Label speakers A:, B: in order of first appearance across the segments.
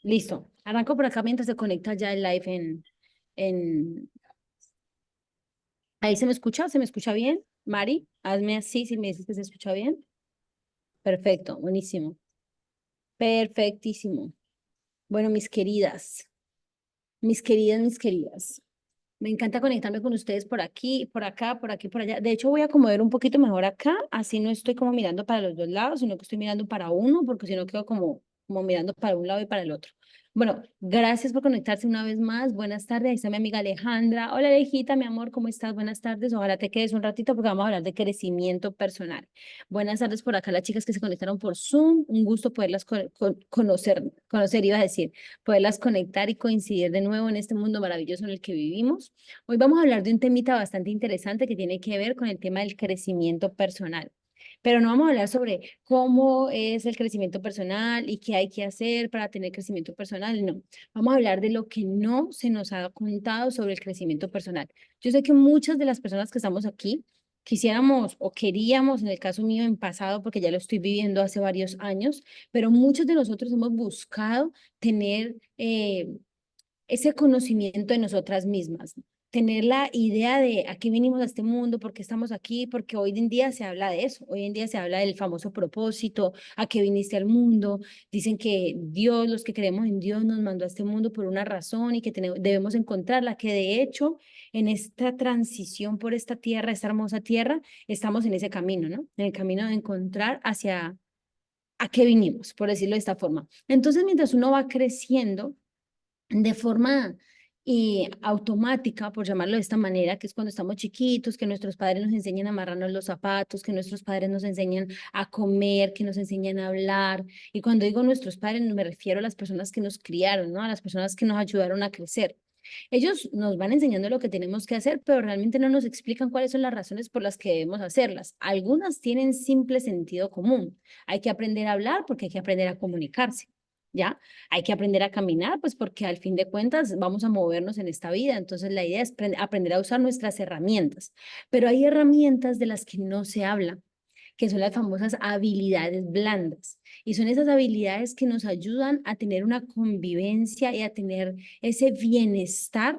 A: Listo. Arranco por acá mientras se conecta ya el live en... Ahí se me escucha, ¿se me escucha bien? Mari, hazme así si me dices que se escucha bien. Perfecto, buenísimo. Perfectísimo. Bueno, mis queridas. Me encanta conectarme con ustedes por aquí, por acá, por aquí, por allá. De hecho, voy a acomodar un poquito mejor acá, así no estoy como mirando para los dos lados, sino que estoy mirando para uno, porque si no quedo como mirando para un lado y para el otro. Bueno, gracias por conectarse una vez más. Buenas tardes, ahí está mi amiga Alejandra. Hola, Alejita, mi amor, ¿cómo estás? Buenas tardes. Ojalá te quedes un ratito porque vamos a hablar de crecimiento personal. Buenas tardes por acá, las chicas que se conectaron por Zoom. Un gusto poderlas conocer, iba a decir, poderlas conectar y coincidir de nuevo en este mundo maravilloso en el que vivimos. Hoy vamos a hablar de un temita bastante interesante que tiene que ver con el tema del crecimiento personal. Pero no vamos a hablar sobre cómo es el crecimiento personal y qué hay que hacer para tener crecimiento personal, no. Vamos a hablar de lo que no se nos ha contado sobre el crecimiento personal. Yo sé que muchas de las personas que estamos aquí quisiéramos o queríamos, en el caso mío en pasado, porque ya lo estoy viviendo hace varios años, pero muchos de nosotros hemos buscado tener ese conocimiento de nosotras mismas, tener la idea de a qué vinimos a este mundo, por qué estamos aquí, porque hoy en día se habla de eso, hoy en día se habla del famoso propósito, a qué viniste al mundo, dicen que Dios, los que creemos en Dios, nos mandó a este mundo por una razón y que debemos encontrarla, que de hecho en esta transición por esta tierra, esta hermosa tierra, estamos en ese camino, ¿no? En el camino de encontrar hacia a qué vinimos, por decirlo de esta forma. Entonces, mientras uno va creciendo, de forma automática, por llamarlo de esta manera, que es cuando estamos chiquitos, que nuestros padres nos enseñan a amarrarnos los zapatos, que nuestros padres nos enseñan a comer, que nos enseñan a hablar. Y cuando digo nuestros padres, me refiero a las personas que nos criaron, ¿no? A las personas que nos ayudaron a crecer. Ellos nos van enseñando lo que tenemos que hacer, pero realmente no nos explican cuáles son las razones por las que debemos hacerlas. Algunas tienen simple sentido común. Hay que aprender a hablar porque hay que aprender a comunicarse. ¿Ya? Hay que aprender a caminar, pues porque al fin de cuentas vamos a movernos en esta vida. Entonces la idea es aprender a usar nuestras herramientas. Pero hay herramientas de las que no se habla, que son las famosas habilidades blandas. Y son esas habilidades que nos ayudan a tener una convivencia y a tener ese bienestar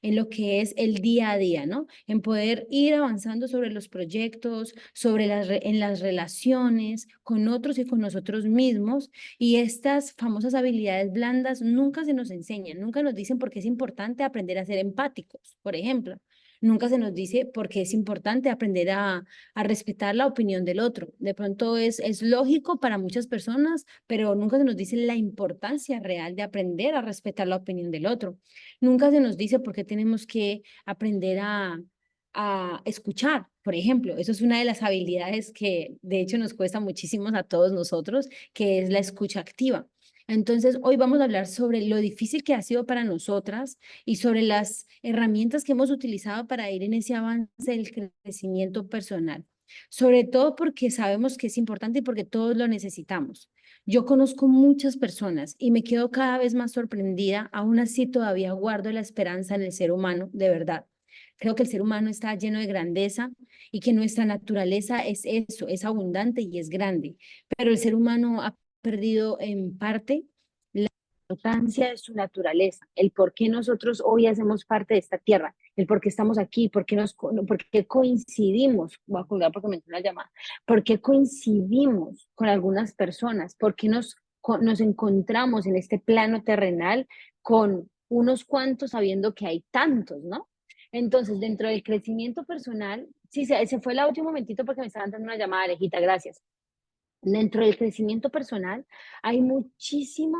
A: en lo que es el día a día, ¿no? En poder ir avanzando sobre los proyectos, sobre en las relaciones con otros y con nosotros mismos. Y estas famosas habilidades blandas nunca se nos enseñan, nunca nos dicen por qué es importante aprender a ser empáticos, por ejemplo. Nunca se nos dice por qué es importante aprender a respetar la opinión del otro. De pronto es lógico para muchas personas, pero nunca se nos dice la importancia real de aprender a respetar la opinión del otro. Nunca se nos dice por qué tenemos que aprender a escuchar, por ejemplo. Eso es una de las habilidades que de hecho nos cuesta muchísimo a todos nosotros, que es la escucha activa. Entonces, hoy vamos a hablar sobre lo difícil que ha sido para nosotras y sobre las herramientas que hemos utilizado para ir en ese avance del crecimiento personal. Sobre todo porque sabemos que es importante y porque todos lo necesitamos. Yo conozco muchas personas y me quedo cada vez más sorprendida, aún así todavía guardo la esperanza en el ser humano, de verdad. Creo que el ser humano está lleno de grandeza y que nuestra naturaleza es eso, es abundante y es grande, pero el ser humano ha perdido en parte la importancia de su naturaleza, el por qué nosotros hoy hacemos parte de esta tierra, el por qué estamos aquí, por qué coincidimos, voy a colgar porque me entró una llamada, por qué coincidimos con algunas personas, por qué nos encontramos en este plano terrenal con unos cuantos sabiendo que hay tantos, ¿no? Entonces, dentro del crecimiento personal, sí, se fue el último momentito porque me estaban dando una llamada, Alejita, gracias. Dentro del crecimiento personal hay muchísima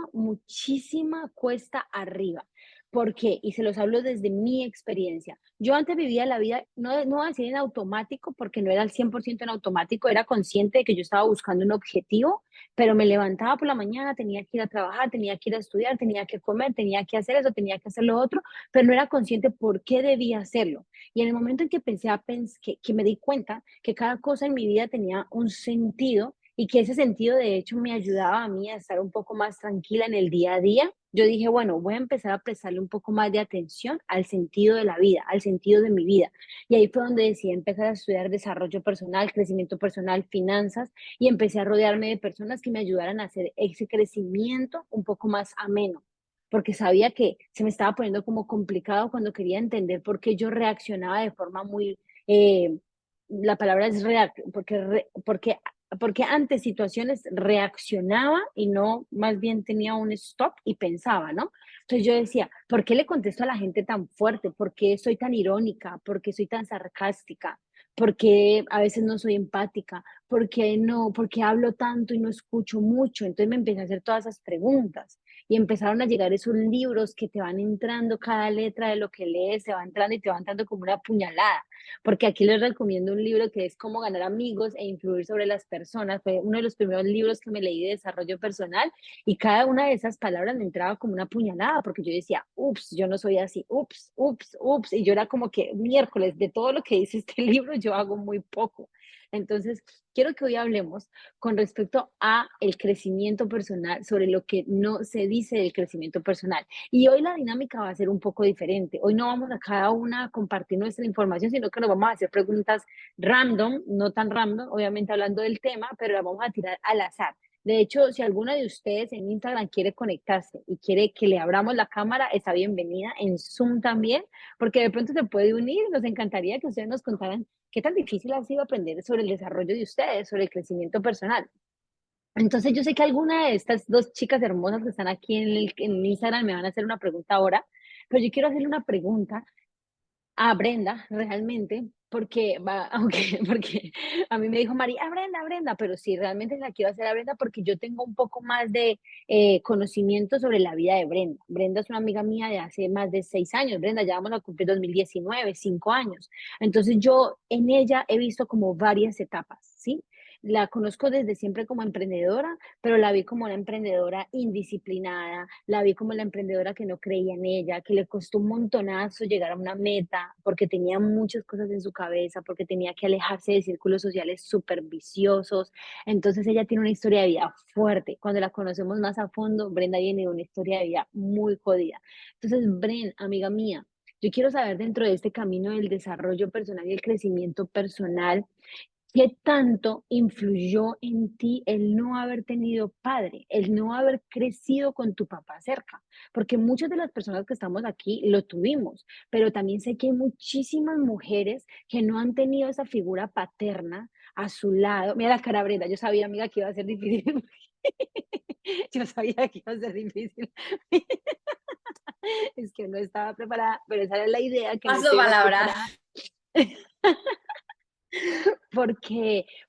A: cuesta arriba. ¿Por qué? Y se los hablo desde mi experiencia. Yo antes vivía la vida, no voy a decir en automático, porque no era al 100% en automático, era consciente de que yo estaba buscando un objetivo, pero me levantaba por la mañana, tenía que ir a trabajar, tenía que ir a estudiar, tenía que comer, tenía que hacer eso, tenía que hacer lo otro, pero no era consciente por qué debía hacerlo. Y en el momento en que que me di cuenta que cada cosa en mi vida tenía un sentido, y que ese sentido de hecho me ayudaba a mí a estar un poco más tranquila en el día a día, yo dije, bueno, voy a empezar a prestarle un poco más de atención al sentido de la vida, al sentido de mi vida. Y ahí fue donde decidí empezar a estudiar desarrollo personal, crecimiento personal, finanzas, y empecé a rodearme de personas que me ayudaran a hacer ese crecimiento un poco más ameno. porque sabía que se me estaba poniendo como complicado cuando quería entender por qué yo reaccionaba de forma muy, la palabra es porque ante situaciones reaccionaba y no, más bien tenía un stop y pensaba, ¿no? Entonces yo decía, ¿por qué le contesto a la gente tan fuerte? ¿Por qué soy tan irónica? ¿Por qué soy tan sarcástica? ¿Por qué a veces no soy empática? ¿Por qué no? ¿Por qué hablo tanto y no escucho mucho? Entonces me empecé a hacer todas esas preguntas y empezaron a llegar esos libros que te van entrando, cada letra de lo que lees, se va entrando y te va entrando como una puñalada. Porque aquí les recomiendo un libro que es Cómo ganar amigos e influir sobre las personas. Fue uno de los primeros libros que me leí de desarrollo personal y cada una de esas palabras me entraba como una puñalada porque yo decía, ups, yo no soy así, ups, ups, ups. Y yo era como que miércoles, de todo lo que dice este libro, yo hago muy poco. Entonces, quiero que hoy hablemos con respecto a el crecimiento personal, sobre lo que no se dice del crecimiento personal. Y hoy la dinámica va a ser un poco diferente. Hoy no vamos a cada una a compartir nuestra información, sino que nos vamos a hacer preguntas random, no tan random, obviamente hablando del tema, pero las vamos a tirar al azar. De hecho, si alguna de ustedes en Instagram quiere conectarse y quiere que le abramos la cámara, está bienvenida en Zoom también, porque de pronto se puede unir. Nos encantaría que ustedes nos contaran qué tan difícil ha sido aprender sobre el desarrollo de ustedes, sobre el crecimiento personal. Entonces yo sé que alguna de estas dos chicas hermosas que están aquí en Instagram me van a hacer una pregunta ahora, pero yo quiero hacerle una pregunta a Brenda realmente, porque va, aunque, porque a mí me dijo María, Brenda, Brenda, pero sí, realmente la quiero hacer a Brenda porque yo tengo un poco más de conocimiento sobre la vida de Brenda. Brenda es una amiga mía de hace más de 6 años. Brenda, ya vamos a cumplir 2019, 5 años. Entonces yo en ella he visto como varias etapas, ¿sí? La conozco desde siempre como emprendedora, pero la vi como una emprendedora indisciplinada, la vi como la emprendedora que no creía en ella, que le costó un montonazo llegar a una meta porque tenía muchas cosas en su cabeza, porque tenía que alejarse de círculos sociales súper viciosos. Entonces ella tiene una historia de vida fuerte. Cuando la conocemos más a fondo, Brenda tiene una historia de vida muy jodida. Entonces, Bren, amiga mía, yo quiero saber dentro de este camino del desarrollo personal y el crecimiento personal, ¿qué tanto influyó en ti el no haber tenido padre, el no haber crecido con tu papá cerca? Porque muchas de las personas que estamos aquí lo tuvimos, pero también sé que hay muchísimas mujeres que no han tenido esa figura paterna a su lado. Mira la cara, Brenda, yo sabía, amiga, que iba a ser difícil. Yo sabía que iba a ser difícil. Es que no estaba preparada, pero esa era la idea, que no
B: Paso
A: estuviera
B: palabra.
A: preparada.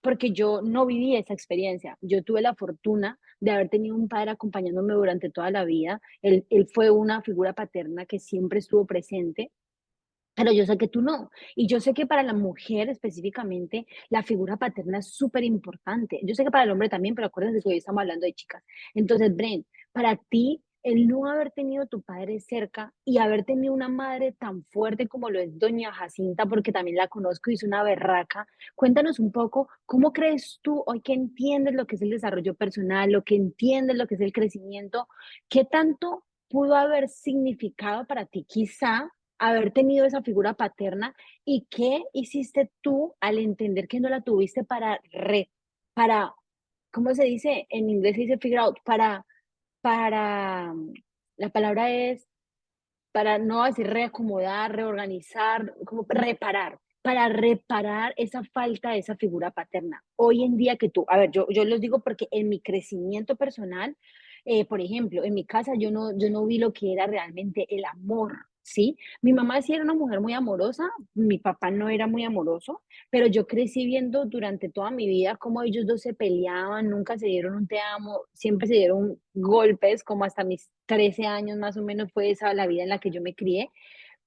A: Porque yo no viví esa experiencia. Yo tuve la fortuna de haber tenido un padre acompañándome durante toda la vida. Él fue una figura paterna que siempre estuvo presente, pero yo sé que tú no. Y yo sé que para la mujer específicamente, la figura paterna es súper importante. Yo sé que para el hombre también, pero acuérdense que hoy estamos hablando de chicas. Entonces, Bren, para ti, el no haber tenido tu padre cerca y haber tenido una madre tan fuerte como lo es Doña Jacinta, porque también la conozco y es una berraca, cuéntanos un poco, ¿cómo crees tú hoy que entiendes lo que es el desarrollo personal, lo que entiendes lo que es el crecimiento? ¿Qué tanto pudo haber significado para ti quizá haber tenido esa figura paterna y qué hiciste tú al entender que no la tuviste para, ¿cómo se dice? En inglés se dice figure out, para, la palabra es, para no decir reacomodar, reorganizar, como para reparar esa falta de esa figura paterna. Hoy en día que tú, a ver, yo los digo porque en mi crecimiento personal, por ejemplo, en mi casa yo no vi lo que era realmente el amor, ¿sí? Mi mamá sí era una mujer muy amorosa, mi papá no era muy amoroso, pero yo crecí viendo durante toda mi vida cómo ellos dos se peleaban, nunca se dieron un te amo, siempre se dieron golpes, como hasta mis 13 años más o menos fue esa la vida en la que yo me crié.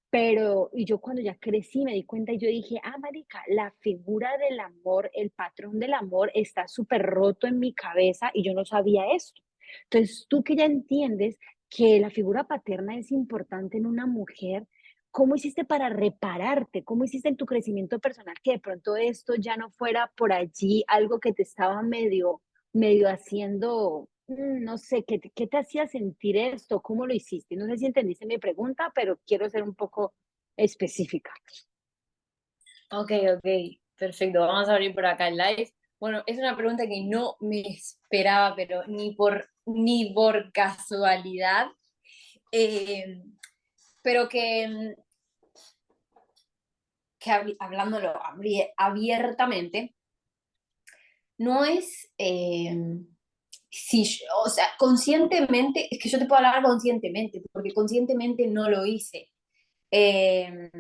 A: Pero, y yo cuando ya crecí me di cuenta y yo dije, ah, marica, la figura del amor, el patrón del amor está súper roto en mi cabeza y yo no sabía esto. Entonces, tú que ya entiendes que la figura paterna es importante en una mujer, ¿cómo hiciste para repararte? ¿Cómo hiciste en tu crecimiento personal que de pronto esto ya no fuera por allí algo que te estaba medio haciendo, no sé, ¿qué te hacía sentir esto? ¿Cómo lo hiciste? No sé si entendiste mi pregunta, pero quiero ser un poco específica.
B: Ok, ok, perfecto. Vamos a abrir por acá el live. Bueno, es una pregunta que no me esperaba, pero ni por casualidad. eh, pero que hablándolo abiertamente, no es, si o sea, conscientemente, es que yo te puedo hablar conscientemente, porque conscientemente no lo hice. Eh,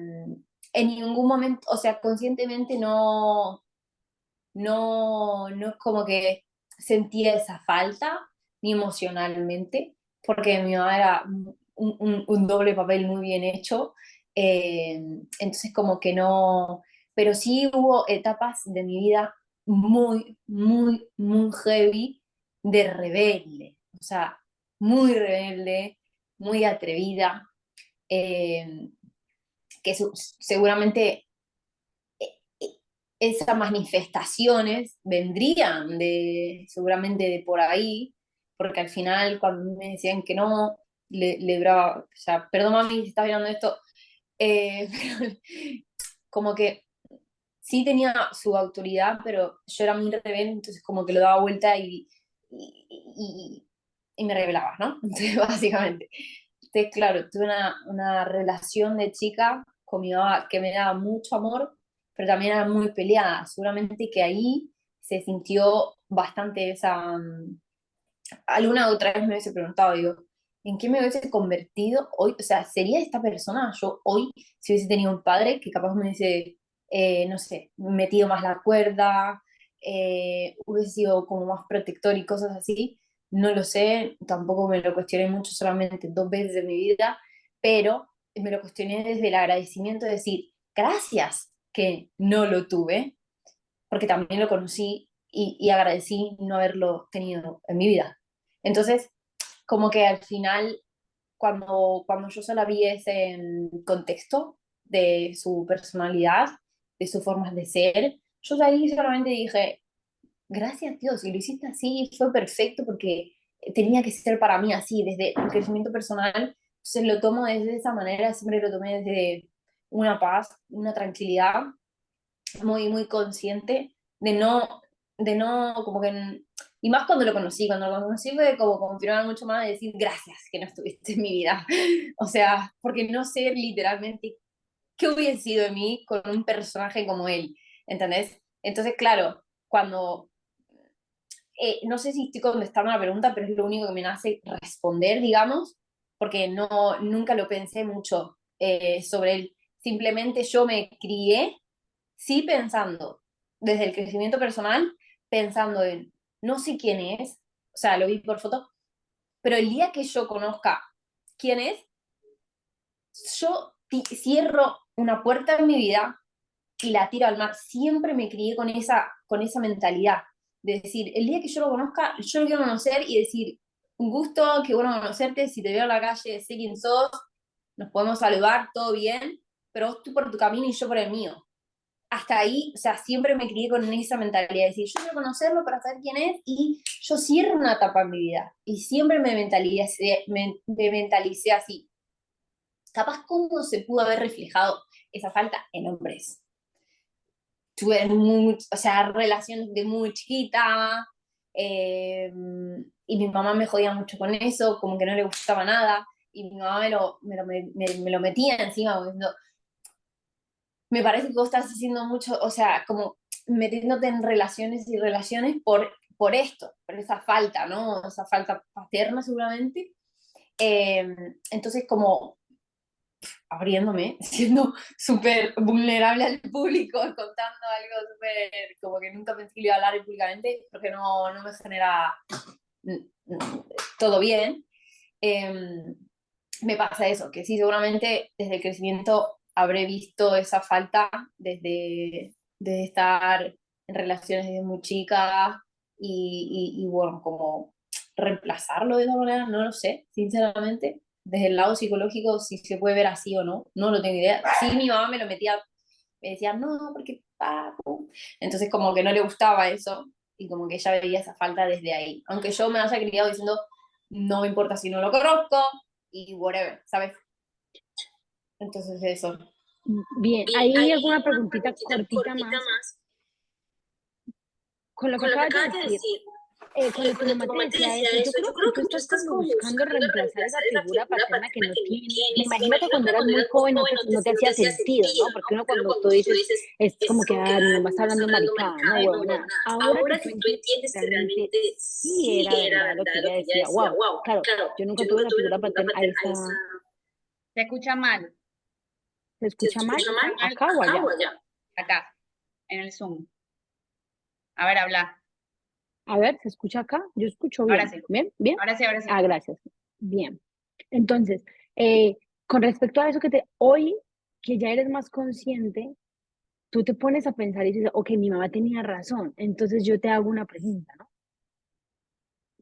B: en ningún momento, o sea, conscientemente no es como que sentía esa falta, ni emocionalmente, porque mi mamá era un doble papel muy bien hecho, entonces como que no, pero sí hubo etapas de mi vida muy, muy, muy heavy de rebelde, o sea, muy rebelde, muy atrevida, eh, que seguramente esas manifestaciones vendrían seguramente de por ahí, porque al final cuando me decían que no, le brava, o sea, perdón mami si estás viendo esto, pero como que sí tenía su autoridad, pero yo era muy rebelde, entonces como que lo daba vuelta y, y, y me rebelaba, ¿no? Entonces, básicamente. Entonces, claro, tuve una relación de chica con mi mamá que me daba mucho amor, pero también era muy peleada. Seguramente que ahí se sintió bastante esa... alguna otra vez me hubiese preguntado, digo, ¿en qué me hubiese convertido hoy? O sea, ¿sería esta persona yo hoy si hubiese tenido un padre que capaz me hubiese, no sé, metido más la cuerda, hubiese sido como más protector y cosas así? No lo sé, tampoco me lo cuestioné mucho, solamente 2 veces en mi vida, pero me lo cuestioné desde el agradecimiento de decir, gracias que no lo tuve, porque también lo conocí y agradecí no haberlo tenido en mi vida. Entonces, como que al final, cuando yo solo vi ese contexto de su personalidad, de sus formas de ser, yo de ahí solamente dije, gracias Dios, si lo hiciste así, fue perfecto porque tenía que ser para mí así, desde el crecimiento personal, se lo tomo desde esa manera, siempre lo tomé desde una paz, una tranquilidad, muy, muy consciente de no, como que, y más cuando lo conocí fue como confirmar mucho más de decir gracias que no estuviste en mi vida, o sea, porque no sé literalmente qué hubiese sido de mí con un personaje como él, ¿entendés? Entonces, claro, cuando, no sé si estoy contestando la pregunta, pero es lo único que me nace responder, digamos, porque nunca lo pensé mucho sobre él, simplemente yo me crié sí pensando desde el crecimiento personal, pensando en, no sé quién es, o sea, lo vi por foto, pero el día que yo conozca quién es, yo cierro una puerta en mi vida y la tiro al mar. Siempre me crié con esa mentalidad de decir, el día que yo lo conozca, yo lo quiero conocer y decir, un gusto, qué bueno conocerte, si te veo en la calle, sé quién sos, nos podemos saludar, todo bien, pero vos tú por tu camino y yo por el mío. Hasta ahí, o sea, siempre me crié con esa mentalidad, de decir, yo quiero conocerlo para saber quién es y yo cierro una etapa en mi vida. Y siempre me mentalicé así. Capaz cómo se pudo haber reflejado esa falta en hombres. Tuve o sea, relaciones de muy chiquita, y mi mamá me jodía mucho con eso, como que no le gustaba nada, y mi mamá me lo metía encima, como diciendo, me parece que vos estás haciendo mucho, o sea, como metiéndote en relaciones y relaciones por esto, por esa falta, ¿no? Esa falta paterna seguramente. Entonces, como abriéndome, siendo súper vulnerable al público, contando algo súper, como que nunca pensé que iba a hablar públicamente, porque no me genera todo bien. Eh, Me pasa eso, que sí, seguramente desde el crecimiento habré visto esa falta desde estar en relaciones desde muy chica y bueno, como reemplazarlo de esa manera, no lo sé, sinceramente. Desde el lado psicológico, si se puede ver así o no, no lo tengo idea. Sí, mi mamá me lo metía, me decía, no, porque papo. Entonces, como que no le gustaba eso y como que ella veía esa falta desde ahí. Aunque yo me haya criado diciendo, no me importa si no lo conozco, y whatever, ¿sabes? Entonces eso.
A: Bien,
B: Bien,
A: ¿hay
B: hay
A: alguna
B: una
A: preguntita
B: preguntita
A: cortita
B: cortita
A: más?
B: más
A: Con lo que
B: con lo que
A: acabas de
B: acabas de
A: decir,
B: decir.
A: cuando tu mamá te decía eso, yo creo que tú estás como buscando reemplazar esa figura paterna que no tienes. Me imagino que cuando eras muy joven no te hacía sentido, ¿no? Porque uno cuando tú dices, es como que, ah, mi mamá está hablando maricada, no, huevonadas. Ahora que tú entiendes que realmente sí era verdad lo que ella decía, wow, claro, yo nunca tuve esa figura paterna, ahí está,
C: Se escucha mal.
A: ¿se escucha mal?
C: Mal
A: ¿Acá o allá?
C: acá, en el Zoom. A ver, habla.
A: A ver, ¿se escucha acá? Yo escucho
C: Ahora
A: bien.
C: sí.
A: ¿Bien? ¿Bien?
C: Ahora sí, ahora sí.
A: Ah, gracias. Bien. Entonces, con respecto a eso hoy que ya eres más consciente, tú te pones a pensar y dices, ok, mi mamá tenía razón. Entonces yo te hago una pregunta, ¿no?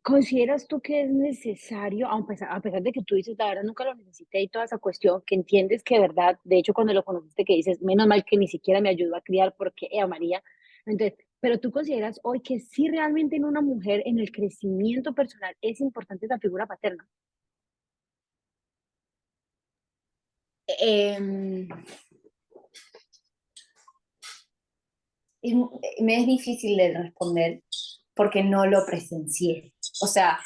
A: ¿Consideras tú que es necesario, a pesar de que tú dices, la verdad, nunca lo necesité y toda esa cuestión, que entiendes que de verdad, de hecho, cuando lo conociste, que dices, menos mal que ni siquiera me ayudó a criar porque Eva María. Entonces, pero tú consideras hoy que sí realmente en una mujer, en el crecimiento personal, es importante esa figura paterna.
B: Em, es- me es difícil de responder porque no lo presencié. O sea,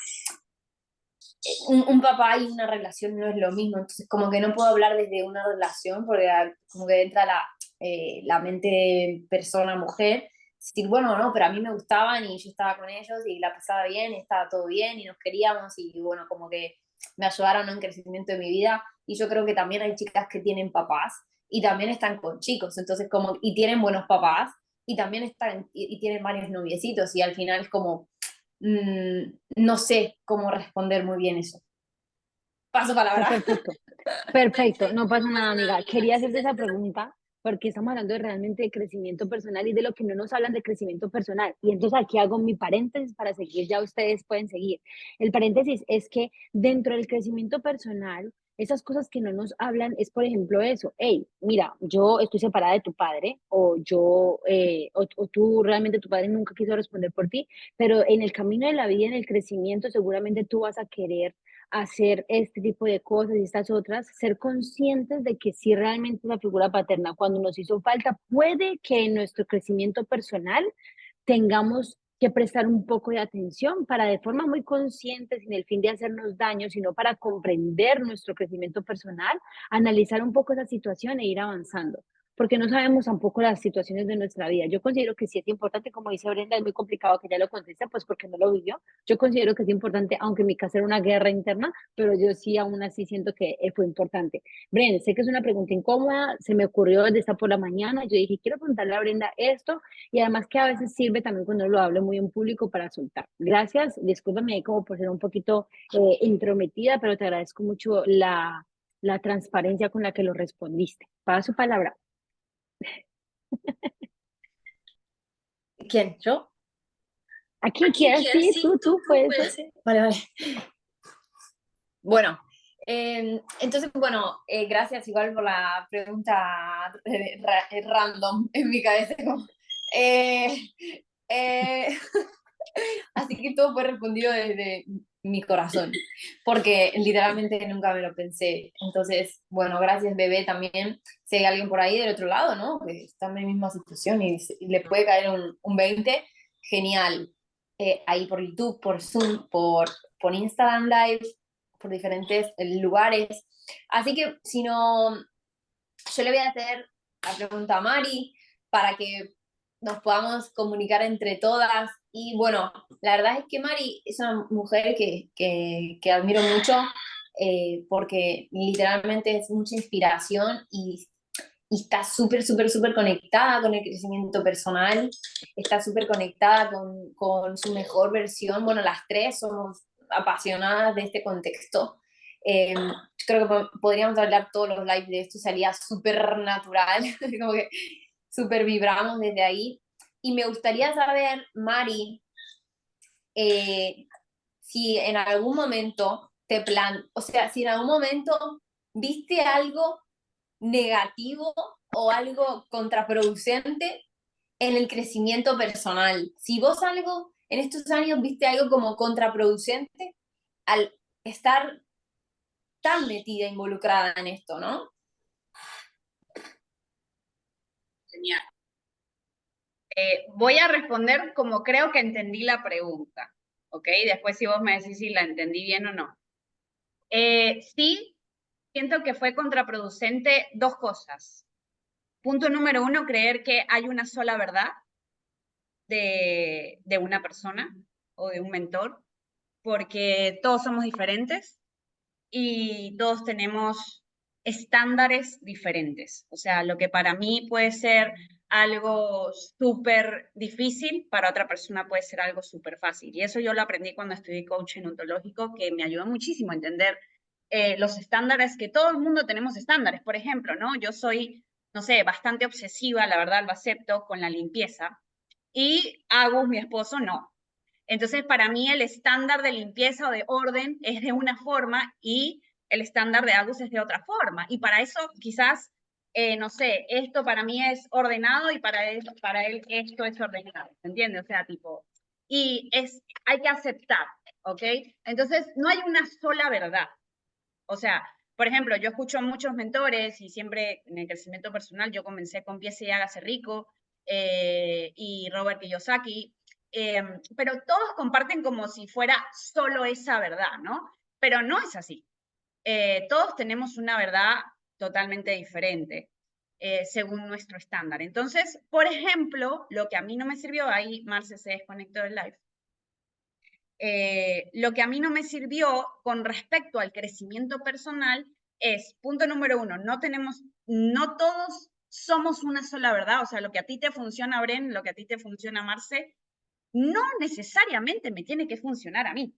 B: un papá y una relación no es lo mismo, entonces como que no puedo hablar desde una relación porque como que entra la mente persona-mujer, decir, bueno, no, pero a mí me gustaban y yo estaba con ellos y la pasaba bien y estaba todo bien y nos queríamos y bueno, como que me ayudaron en el crecimiento de mi vida y yo creo que también hay chicas que tienen papás y también están con chicos, entonces como, y tienen buenos papás y también están, y tienen varios noviecitos y al final es como no sé cómo responder muy bien eso. Paso
A: Está
B: palabra.
A: perfecto. Perfecto, no pasa nada, amiga. Quería hacerte esa pregunta porque estamos hablando de realmente de crecimiento personal y de lo que no nos hablan de crecimiento personal. Y entonces aquí hago mi paréntesis para seguir, ya ustedes pueden seguir. El paréntesis es que dentro del crecimiento personal, esas cosas que no nos hablan es, por ejemplo, eso. Hey, mira, yo estoy separada de tu padre o tú realmente tu padre nunca quiso responder por ti, pero en el camino de la vida, en el crecimiento, seguramente tú vas a querer hacer este tipo de cosas y estas otras, ser conscientes de que si realmente la figura paterna cuando nos hizo falta, puede que en nuestro crecimiento personal tengamos que prestar un poco de atención para de forma muy consciente, sin el fin de hacernos daño, sino para comprender nuestro crecimiento personal, analizar un poco esa situación e ir avanzando. Porque no sabemos tampoco las situaciones de nuestra vida. Yo considero que sí es importante, como dice Brenda, es muy complicado que ella lo conteste, pues porque no lo vivió. Yo considero que es importante, aunque en mi casa era una guerra interna, pero yo sí aún así siento que fue importante. Brenda, sé que es una pregunta incómoda, se me ocurrió desde esta por la mañana, yo dije, quiero preguntarle a Brenda esto, y además que a veces sirve también cuando lo hablo muy en público para soltar. Gracias, discúlpame ahí como por ser un poquito intrometida, pero te agradezco mucho la transparencia con la que lo respondiste. Para su palabra.
B: ¿Quién? ¿Yo?
A: ¿A quién quieras? Sí, tú puedes ser.
B: Vale, vale. Bueno, entonces, bueno, gracias igual por la pregunta random en mi cabeza. Eh, eh, así que todo fue respondido desde mi corazón, porque literalmente nunca me lo pensé. Entonces, bueno, gracias bebé también. Si hay alguien por ahí del otro lado, ¿no? Que está en mi misma situación y le puede caer un 20, genial. Ahí por YouTube, por Zoom, por Instagram Live, por diferentes lugares. Así que si no, yo le voy a hacer la pregunta a Mari para que nos podamos comunicar entre todas. Y bueno, la verdad es que Mari es una mujer que admiro mucho porque literalmente es mucha inspiración y está súper, súper, súper conectada con el crecimiento personal, está súper conectada con su mejor versión. Bueno, las tres somos apasionadas de este contexto. Yo creo que podríamos hablar todos los lives de esto, salía súper natural, como que súper vibramos desde ahí. Y me gustaría saber, Mari, eh, si en algún momento o sea, si en algún momento viste algo negativo o algo contraproducente en el crecimiento personal. Si vos algo en estos años viste algo como contraproducente al estar tan metida, involucrada en esto, ¿no?
C: Genial. Voy a responder como creo que entendí la pregunta. ¿ok? Después si vos me decís si la entendí bien o no. Sí, siento que fue contraproducente dos cosas. Punto número uno, creer que hay una sola verdad de una persona o de un mentor, porque todos somos diferentes y todos tenemos estándares diferentes. O sea, lo que para mí puede ser algo súper difícil, para otra persona puede ser algo súper fácil. Y eso yo lo aprendí cuando estudié coaching ontológico, que me ayudó muchísimo a entender los estándares, que todo el mundo tenemos estándares. Por ejemplo, ¿no? Yo soy, no sé, bastante obsesiva, la verdad lo acepto, con la limpieza. Y Agus, mi esposo, no. Entonces, para mí el estándar de limpieza o de orden es de una forma y el estándar de Agus es de otra forma. Y para eso quizás, no sé, esto para mí es ordenado y para él esto es ordenado, ¿entiendes? O sea, tipo, hay que aceptar, ¿ok? Entonces, no hay una sola verdad. O sea, por ejemplo, yo escucho a muchos mentores y siempre en el crecimiento personal yo comencé con Piense y Hágase Rico y Robert Kiyosaki, pero todos comparten como si fuera solo esa verdad, ¿no? Pero no es así. Todos tenemos una verdad totalmente diferente según nuestro estándar. Entonces, por ejemplo, lo que a mí no me sirvió, ahí Marce se desconectó del live, lo que a mí no me sirvió con respecto al crecimiento personal es, punto número uno, no todos somos una sola verdad, o sea, lo que a ti te funciona, Bren, lo que a ti te funciona, Marce, no necesariamente me tiene que funcionar a mí.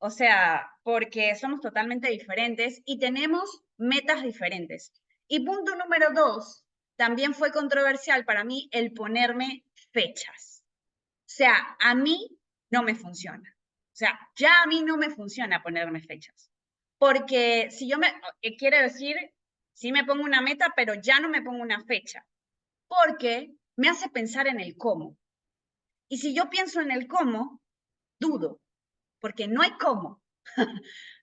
C: O sea, porque somos totalmente diferentes y tenemos metas diferentes. Y punto número dos, también fue controversial para mí el ponerme fechas. O sea, a mí no me funciona. O sea, ya a mí no me funciona ponerme fechas. Porque si yo quiere decir, sí me pongo una meta, pero ya no me pongo una fecha. Porque me hace pensar en el cómo. Y si yo pienso en el cómo, dudo, porque no hay cómo.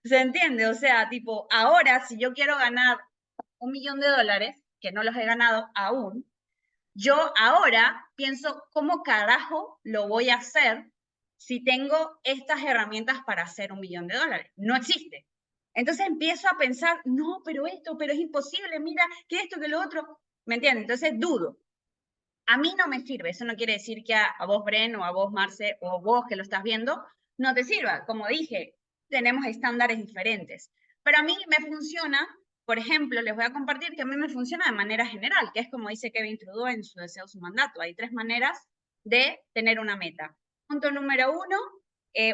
C: ¿Se entiende? O sea, tipo, ahora si yo quiero ganar $1.000.000, que no los he ganado aún, yo ahora pienso, ¿cómo carajo lo voy a hacer si tengo estas herramientas para hacer $1.000.000? No existe. Entonces empiezo a pensar, no, pero es imposible, mira, que esto, que lo otro. ¿Me entiendes? Entonces dudo. A mí no me sirve. Eso no quiere decir que a vos, Bren, o a vos, Marce, o vos que lo estás viendo, no te sirva. Como dije, tenemos estándares diferentes. Pero a mí me funciona, por ejemplo, les voy a compartir que a mí me funciona de manera general, que es como dice Kevin Trudeau en Su deseo, su mandato. Hay 3 maneras de tener una meta. Punto número 1,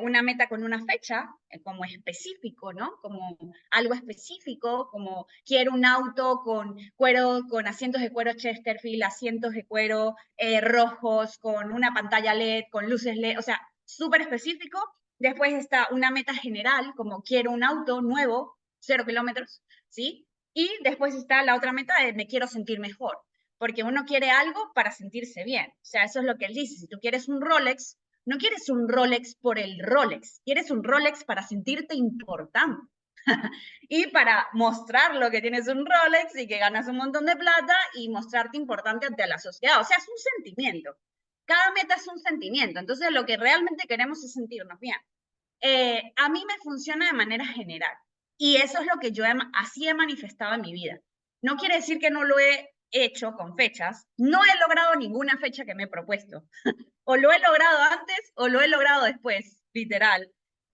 C: una meta con una fecha, como específico, ¿no? Como algo específico, como quiero un auto con cuero, con asientos de cuero Chesterfield, asientos de cuero rojos, con una pantalla LED, con luces LED, o sea, súper específico. Después está una meta general, como quiero un auto nuevo, 0 kilómetros, ¿sí? Y después está la otra meta de me quiero sentir mejor, porque uno quiere algo para sentirse bien. O sea, eso es lo que él dice. Si tú quieres un Rolex, no quieres un Rolex por el Rolex, quieres un Rolex para sentirte importante y para mostrar lo que tienes un Rolex y que ganas un montón de plata y mostrarte importante ante la sociedad. O sea, es un sentimiento. Cada meta es un sentimiento. Entonces, lo que realmente queremos es sentirnos bien. A mí me funciona de manera general y eso es lo que yo así he manifestado en mi vida. No quiere decir que no lo he hecho con fechas. No he logrado ninguna fecha que me he propuesto. O lo he logrado antes o lo he logrado después, literal.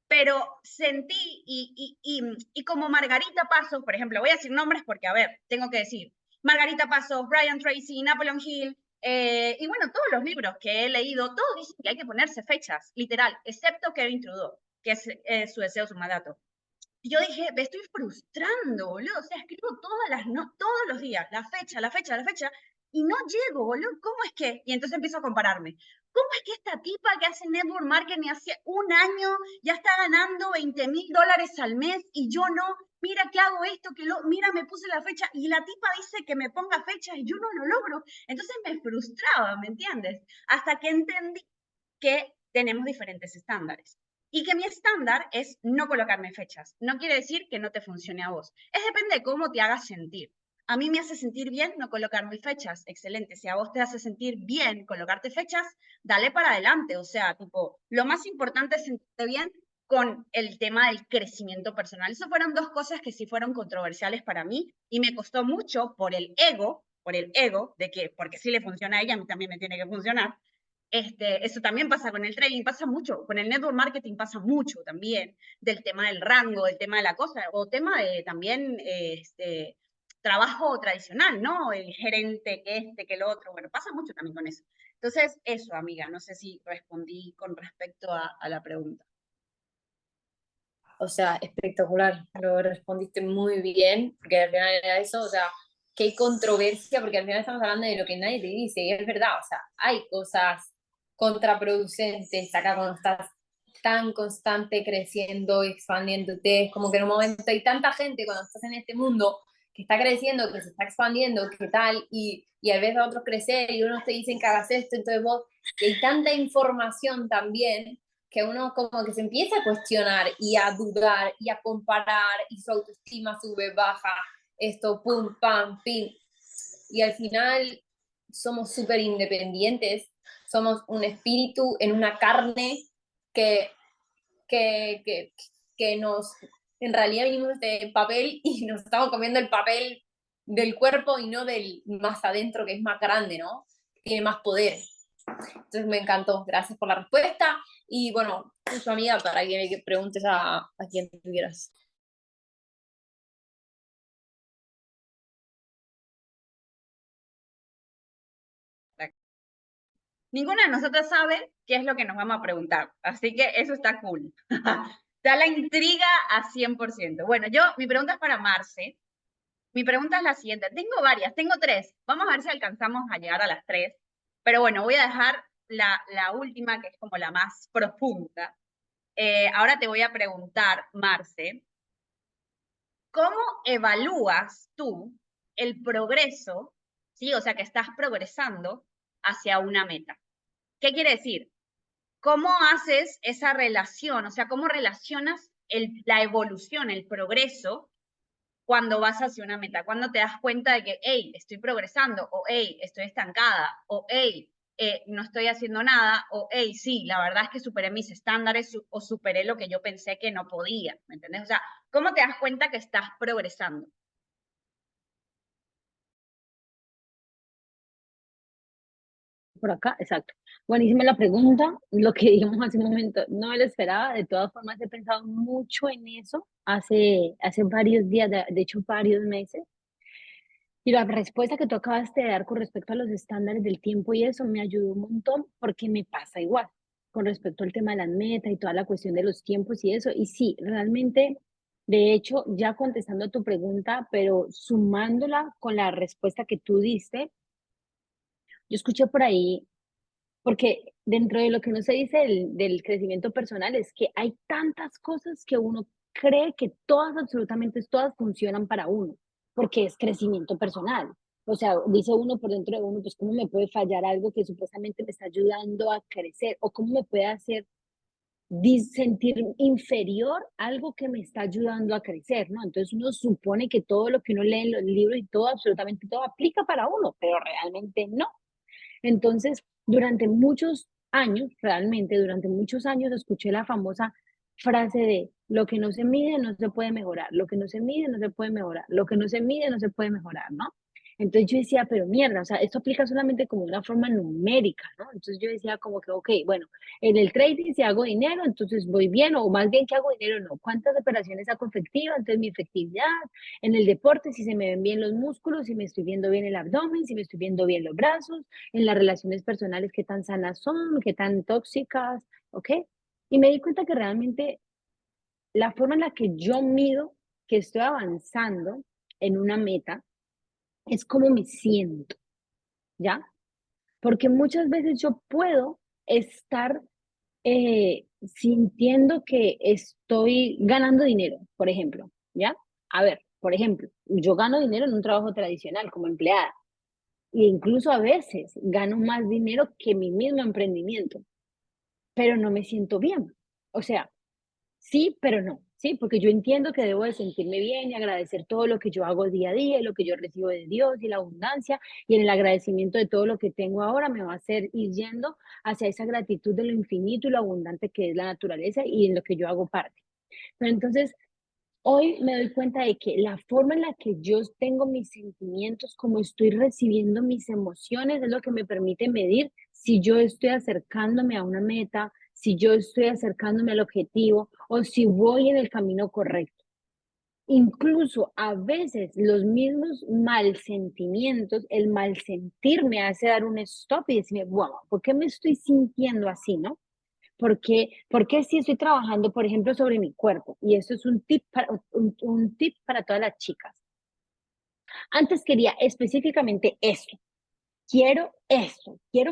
C: Pero sentí, y como Margarita Pasos, por ejemplo, voy a decir nombres porque, a ver, tengo que decir, Margarita Pasos, Brian Tracy, Napoleon Hill, y bueno, todos los libros que he leído, todos dicen que hay que ponerse fechas, literal, excepto Kevin Trudeau, que es Su deseo, su mandato. Y yo dije, me estoy frustrando, boludo. O sea, escribo todos los días, la fecha, y no llego, boludo. ¿Cómo es que? Y entonces empiezo a compararme. ¿Cómo es que esta tipa que hace network marketing hace un año ya está ganando $20.000 al mes y yo no? Mira que hago esto, mira, me puse la fecha y la tipa dice que me ponga fecha y yo no lo logro. Entonces me frustraba, ¿me entiendes? Hasta que entendí que tenemos diferentes estándares. Y que mi estándar es no colocarme fechas. No quiere decir que no te funcione a vos. Es depende de cómo te hagas sentir. A mí me hace sentir bien no colocarme fechas, excelente. Si a vos te hace sentir bien colocarte fechas, dale para adelante. O sea, tipo, lo más importante es sentirte bien con el tema del crecimiento personal. Esas fueron dos cosas que sí fueron controversiales para mí y me costó mucho por el ego de que, porque si le funciona a ella, a mí también me tiene que funcionar. Eso también pasa con el trading, pasa mucho, con el network marketing pasa mucho también, del tema del rango, del tema de la cosa, o tema de también trabajo tradicional, ¿no? El gerente, que el otro, bueno, pasa mucho también con eso. Entonces, eso, amiga, no sé si respondí con respecto a la pregunta.
B: O sea, espectacular, lo respondiste muy bien, porque al final era eso, o sea, que hay controversia, porque al final estamos hablando de lo que nadie te dice, y es verdad, o sea, hay cosas contraproducentes acá cuando estás tan constante creciendo, expandiéndote, es como que en un momento hay tanta gente cuando estás en este mundo que está creciendo, que se está expandiendo, que tal, y a veces a otros crecer, y unos te dicen que hagas esto, entonces vos, y hay tanta información también, que uno como que se empieza a cuestionar y a dudar y a comparar y su autoestima sube, baja, esto, pum, pam, pim. Y al final somos súper independientes, somos un espíritu en una carne que, que, que, que nos, en realidad vinimos de papel y nos estamos comiendo el papel del cuerpo y no del más adentro que es más grande, ¿no? Tiene más poder. Entonces me encantó, gracias por la respuesta. Y bueno, su amiga para que me preguntes a quien tuvieras.
C: Ninguna de nosotras sabe qué es lo que nos vamos a preguntar, así que eso está cool. Da la intriga a 100%. Bueno, mi pregunta es para Marce. Mi pregunta es la siguiente. Tengo varias, tengo tres. Vamos a ver si alcanzamos a llegar a las tres. Pero bueno, voy a dejar la última, que es como la más profunda. Ahora te voy a preguntar, Marce, ¿cómo evalúas tú el progreso, ¿sí? O sea, que estás progresando hacia una meta. ¿Qué quiere decir? ¿Cómo haces esa relación? O sea, ¿cómo relacionas la evolución, el progreso cuando vas hacia una meta? Cuando te das cuenta de que, hey, estoy progresando, o hey, estoy estancada, o hey, no estoy haciendo nada, o hey, sí, la verdad es que superé mis estándares o superé lo que yo pensé que no podía, ¿me entiendes? O sea, ¿cómo te das cuenta que estás progresando?
A: Por acá, exacto. Buenísima la pregunta. Lo que dijimos hace un momento, no me lo esperaba. De todas formas, he pensado mucho en eso hace varios días, de hecho, varios meses. Y la respuesta que tú acabaste de dar con respecto a los estándares del tiempo y eso me ayudó un montón porque me pasa igual con respecto al tema de las metas y toda la cuestión de los tiempos y eso. Y sí, realmente, de hecho, ya contestando a tu pregunta, pero sumándola con la respuesta que tú diste, yo escuché por ahí porque dentro de lo que no se dice del crecimiento personal es que hay tantas cosas que uno cree que todas, absolutamente todas funcionan para uno, porque es crecimiento personal. O sea, dice uno por dentro de uno, pues cómo me puede fallar algo que supuestamente me está ayudando a crecer o cómo me puede hacer sentir inferior algo que me está ayudando a crecer, ¿no? Entonces uno supone que todo lo que uno lee en los libros y todo, absolutamente todo aplica para uno, pero realmente no. Entonces, durante muchos años, realmente durante muchos años, escuché la famosa frase de lo que no se mide no se puede mejorar, lo que no se mide no se puede mejorar, lo que no se mide no se puede mejorar, ¿no? Entonces yo decía, pero mierda, o sea, esto aplica solamente como una forma numérica, ¿no? Entonces yo decía como que, ok, bueno, en el trading si hago dinero, entonces voy bien, o más bien que hago dinero, no, ¿cuántas operaciones hago efectivas? Entonces mi efectividad, en el deporte, si se me ven bien los músculos, si me estoy viendo bien el abdomen, si me estoy viendo bien los brazos, en las relaciones personales, qué tan sanas son, qué tan tóxicas, ¿ok? Y me di cuenta que realmente la forma en la que yo mido que estoy avanzando en una meta es cómo me siento, ¿ya? Porque muchas veces yo puedo estar sintiendo que estoy ganando dinero, por ejemplo, ¿ya? A ver, por ejemplo, yo gano dinero en un trabajo tradicional como empleada e incluso a veces gano más dinero que mi mismo emprendimiento, pero no me siento bien. O sea, sí, pero no. ¿sí? Porque yo entiendo que debo de sentirme bien y agradecer todo lo que yo hago día a día y lo que yo recibo de Dios y la abundancia, y en el agradecimiento de todo lo que tengo ahora me va a hacer ir yendo hacia esa gratitud de lo infinito y lo abundante que es la naturaleza y en lo que yo hago parte. Pero entonces, hoy me doy cuenta de que la forma en la que yo tengo mis sentimientos, como estoy recibiendo mis emociones, es lo que me permite medir si yo estoy acercándome a una meta, si yo estoy acercándome al objetivo o si voy en el camino correcto. Incluso a veces los mismos mal sentimientos, el mal sentir me hace dar un stop y decirme, wow, ¿por qué me estoy sintiendo así, no? Porque si estoy trabajando, por ejemplo, sobre mi cuerpo, y esto es un tip para todas las chicas. Antes quería específicamente esto. Quiero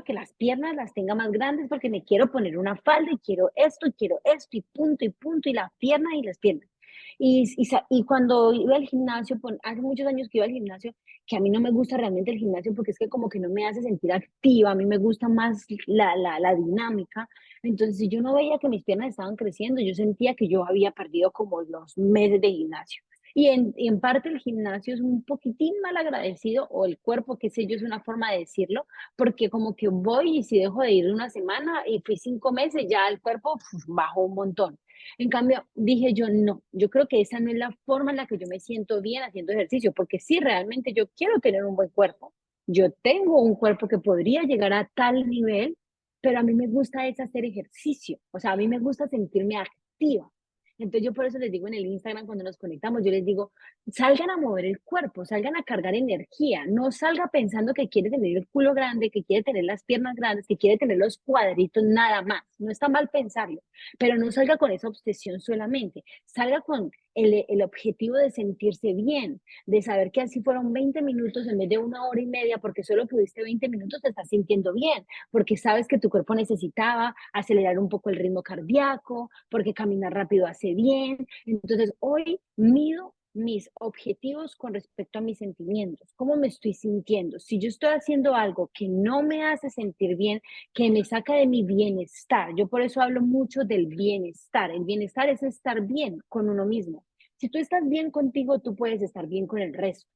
A: que las piernas las tenga más grandes porque me quiero poner una falda y quiero esto, y punto, y la pierna y las piernas. Y cuando iba al gimnasio, hace muchos años que iba al gimnasio, que a mí no me gusta realmente el gimnasio porque es que como que no me hace sentir activa, a mí me gusta más la dinámica. Entonces, si yo no veía que mis piernas estaban creciendo, yo sentía que yo había perdido como los meses de gimnasio. Y en parte el gimnasio es un poquitín mal agradecido, o el cuerpo, qué sé yo, es una forma de decirlo, porque como que voy y si dejo de ir una semana y fui 5 meses, ya el cuerpo bajó un montón. En cambio, dije yo, no, yo creo que esa no es la forma en la que yo me siento bien haciendo ejercicio, porque sí, realmente yo quiero tener un buen cuerpo. Yo tengo un cuerpo que podría llegar a tal nivel, pero a mí me gusta es hacer ejercicio, o sea, a mí me gusta sentirme activa. Entonces yo por eso les digo en el Instagram cuando nos conectamos, yo les digo, salgan a mover el cuerpo, salgan a cargar energía, no salga pensando que quiere tener el culo grande, que quiere tener las piernas grandes, que quiere tener los cuadritos, nada más. No está mal pensarlo, pero no salga con esa obsesión solamente, salga con el objetivo de sentirse bien, de saber que así fueron 20 minutos en vez de 1 hora y media, porque solo pudiste 20 minutos, te estás sintiendo bien, porque sabes que tu cuerpo necesitaba acelerar un poco el ritmo cardíaco, porque caminar rápido hace bien. Entonces, hoy mido mis objetivos con respecto a mis sentimientos, cómo me estoy sintiendo. Si yo estoy haciendo algo que no me hace sentir bien, que me saca de mi bienestar, yo por eso hablo mucho del bienestar. El bienestar es estar bien con uno mismo. Si tú estás bien contigo, tú puedes estar bien con el resto.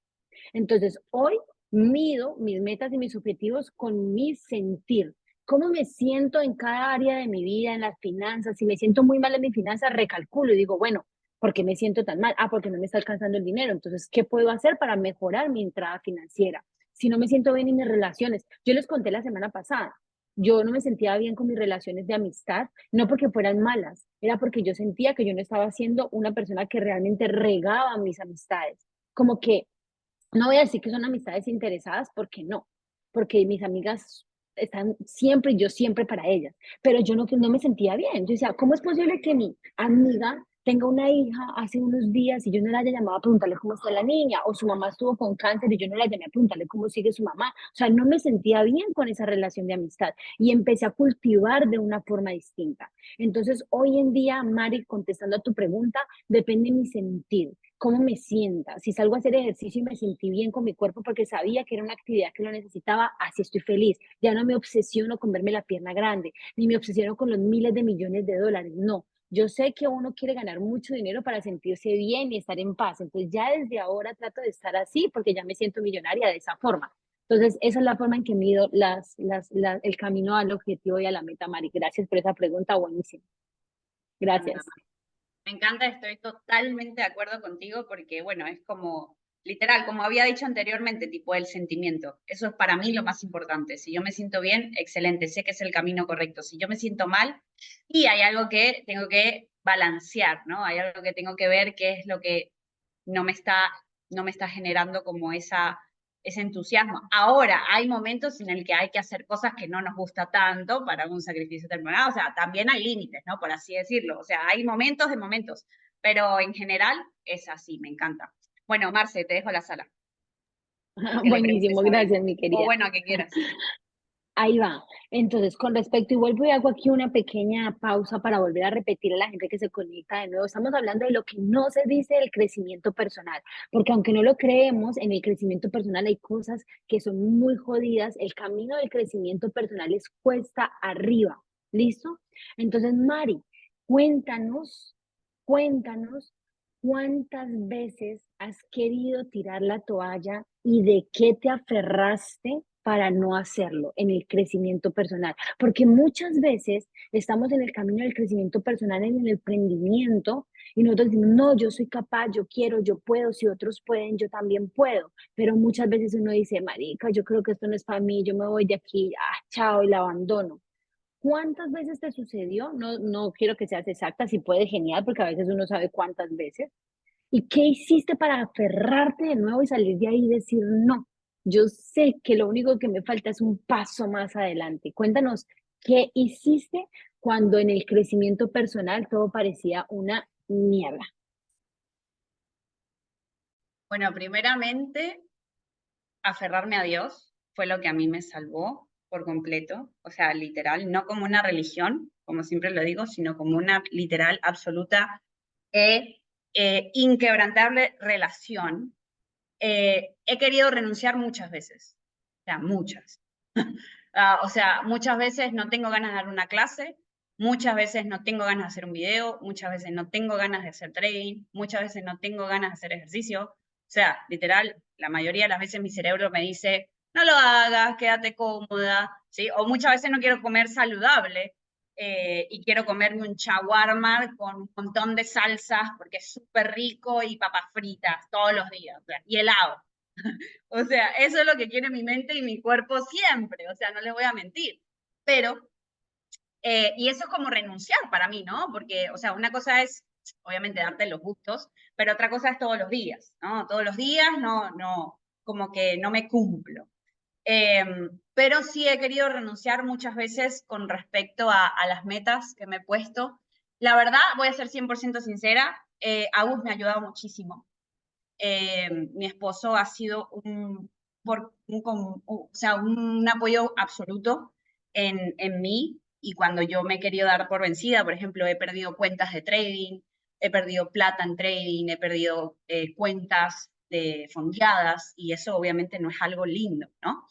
A: Entonces, hoy mido mis metas y mis objetivos con mi sentir. ¿Cómo me siento en cada área de mi vida, en las finanzas? Si me siento muy mal en mis finanzas, recalculo y digo, bueno, ¿por qué me siento tan mal? Ah, porque no me está alcanzando el dinero. Entonces, ¿qué puedo hacer para mejorar mi entrada financiera? Si no me siento bien en mis relaciones, yo les conté la semana pasada, yo no me sentía bien con mis relaciones de amistad, no porque fueran malas, era porque yo sentía que yo no estaba siendo una persona que realmente regaba mis amistades. Como que no voy a decir que son amistades interesadas, porque no, porque mis amigas están siempre y yo siempre para ellas, pero yo no me sentía bien. Yo decía, ¿cómo es posible que mi amiga tenga una hija hace unos días y yo no la haya llamado a preguntarle cómo está la niña? O su mamá estuvo con cáncer y yo no la llamé a preguntarle cómo sigue su mamá. O sea, no me sentía bien con esa relación de amistad y empecé a cultivar de una forma distinta. Entonces, hoy en día, Mari, contestando a tu pregunta, depende de mi sentir, cómo me sienta. Si salgo a hacer ejercicio y me sentí bien con mi cuerpo porque sabía que era una actividad que lo necesitaba, así estoy feliz. Ya no me obsesiono con verme la pierna grande, ni me obsesiono con los miles de millones de dólares. No, yo sé que uno quiere ganar mucho dinero para sentirse bien y estar en paz. Entonces ya desde ahora trato de estar así porque ya me siento millonaria de esa forma. Entonces, esa es la forma en que mido el camino al objetivo y a la meta, Mari. Gracias por esa pregunta, buenísima. Gracias.
C: Me encanta, estoy totalmente de acuerdo contigo porque, bueno, es como, literal, como había dicho anteriormente, tipo el sentimiento. Eso es para mí lo más importante. Si yo me siento bien, excelente, sé que es el camino correcto. Si yo me siento mal, y hay algo que tengo que balancear, ¿no? Hay algo que tengo que ver qué es lo que no me está, no me está generando como ese entusiasmo. Ahora, hay momentos en el que hay que hacer cosas que no nos gusta tanto para un sacrificio terminado, o sea, también hay límites, ¿no? Por así decirlo, o sea, hay momentos de momentos, pero en general es así, me encanta. Bueno, Marce, te dejo la sala, que le preguntes
A: Buenísimo,
C: a Ben,
A: gracias, mi
C: o
A: querida.
C: bueno, a que quieras.
A: Ahí va. Entonces, con respecto, y vuelvo y hago aquí una pequeña pausa para volver a repetir a la gente que se conecta de nuevo. Estamos hablando de lo que no se dice del crecimiento personal, porque aunque no lo creemos, en el crecimiento personal hay cosas que son muy jodidas. El camino del crecimiento personal es cuesta arriba. ¿Listo? Entonces, Mari, cuéntanos cuéntanos cuántas veces has querido tirar la toalla y de qué te aferraste para no hacerlo en el crecimiento personal. Porque muchas veces estamos en el camino del crecimiento personal, en el emprendimiento, y nosotros decimos, no, yo soy capaz, yo quiero, yo puedo, si otros pueden, yo también puedo. Pero muchas veces uno dice, marica, yo creo que esto no es para mí, yo me voy de aquí, chao, y la abandono. ¿Cuántas veces te sucedió? No, no quiero que seas exacta, si puede, genial, porque a veces uno sabe cuántas veces. ¿Y qué hiciste para aferrarte de nuevo y salir de ahí y decir, no, yo sé que lo único que me falta es un paso más adelante? Cuéntanos, ¿qué hiciste cuando en el crecimiento personal todo parecía una mierda?
C: Bueno, primeramente, aferrarme a Dios fue lo que a mí me salvó por completo, o sea, literal, no como una religión, como siempre lo digo, sino como una literal, absoluta e inquebrantable relación. He querido renunciar muchas veces, o sea, muchas. O sea, muchas veces no tengo ganas de dar una clase, muchas veces no tengo ganas de hacer un video, muchas veces no tengo ganas de hacer trading, muchas veces no tengo ganas de hacer ejercicio. O sea, literal, la mayoría de las veces mi cerebro me dice, no lo hagas, quédate cómoda, ¿sí? O muchas veces no quiero comer saludable y quiero comerme un shawarma con un montón de salsas porque es súper rico y papas fritas todos los días, o sea, y helado. O sea, eso es lo que quiere mi mente y mi cuerpo siempre, o sea, no les voy a mentir. Pero, y eso es como renunciar para mí, ¿no? Porque, o sea, una cosa es, obviamente, darte los gustos, pero otra cosa es todos los días, ¿no? Todos los días no, como que no me cumplo. Pero sí he querido renunciar muchas veces con respecto a las metas que me he puesto. La verdad, voy a ser 100% sincera, Agus me ha ayudado muchísimo. Mi esposo ha sido o sea, un apoyo absoluto en mí y cuando yo me he querido dar por vencida, por ejemplo, he perdido cuentas de trading, he perdido plata en trading, he perdido cuentas de fondeadas y eso obviamente no es algo lindo, ¿no?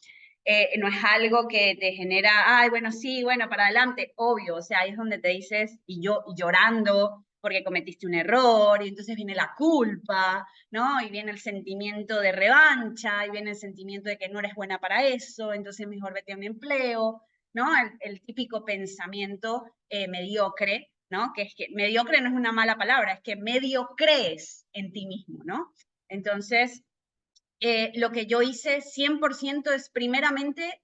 C: No es algo que te genera, ay, bueno, sí, bueno, para adelante, obvio, o sea, ahí es donde te dices, y yo llorando porque cometiste un error, y entonces viene la culpa, ¿no? Y viene el sentimiento de revancha, y viene el sentimiento de que no eres buena para eso, entonces mejor vete a un empleo, ¿no? El típico pensamiento mediocre, ¿no? Que es que mediocre no es una mala palabra, es que medio crees en ti mismo, ¿no? Entonces, lo que yo hice 100% es primeramente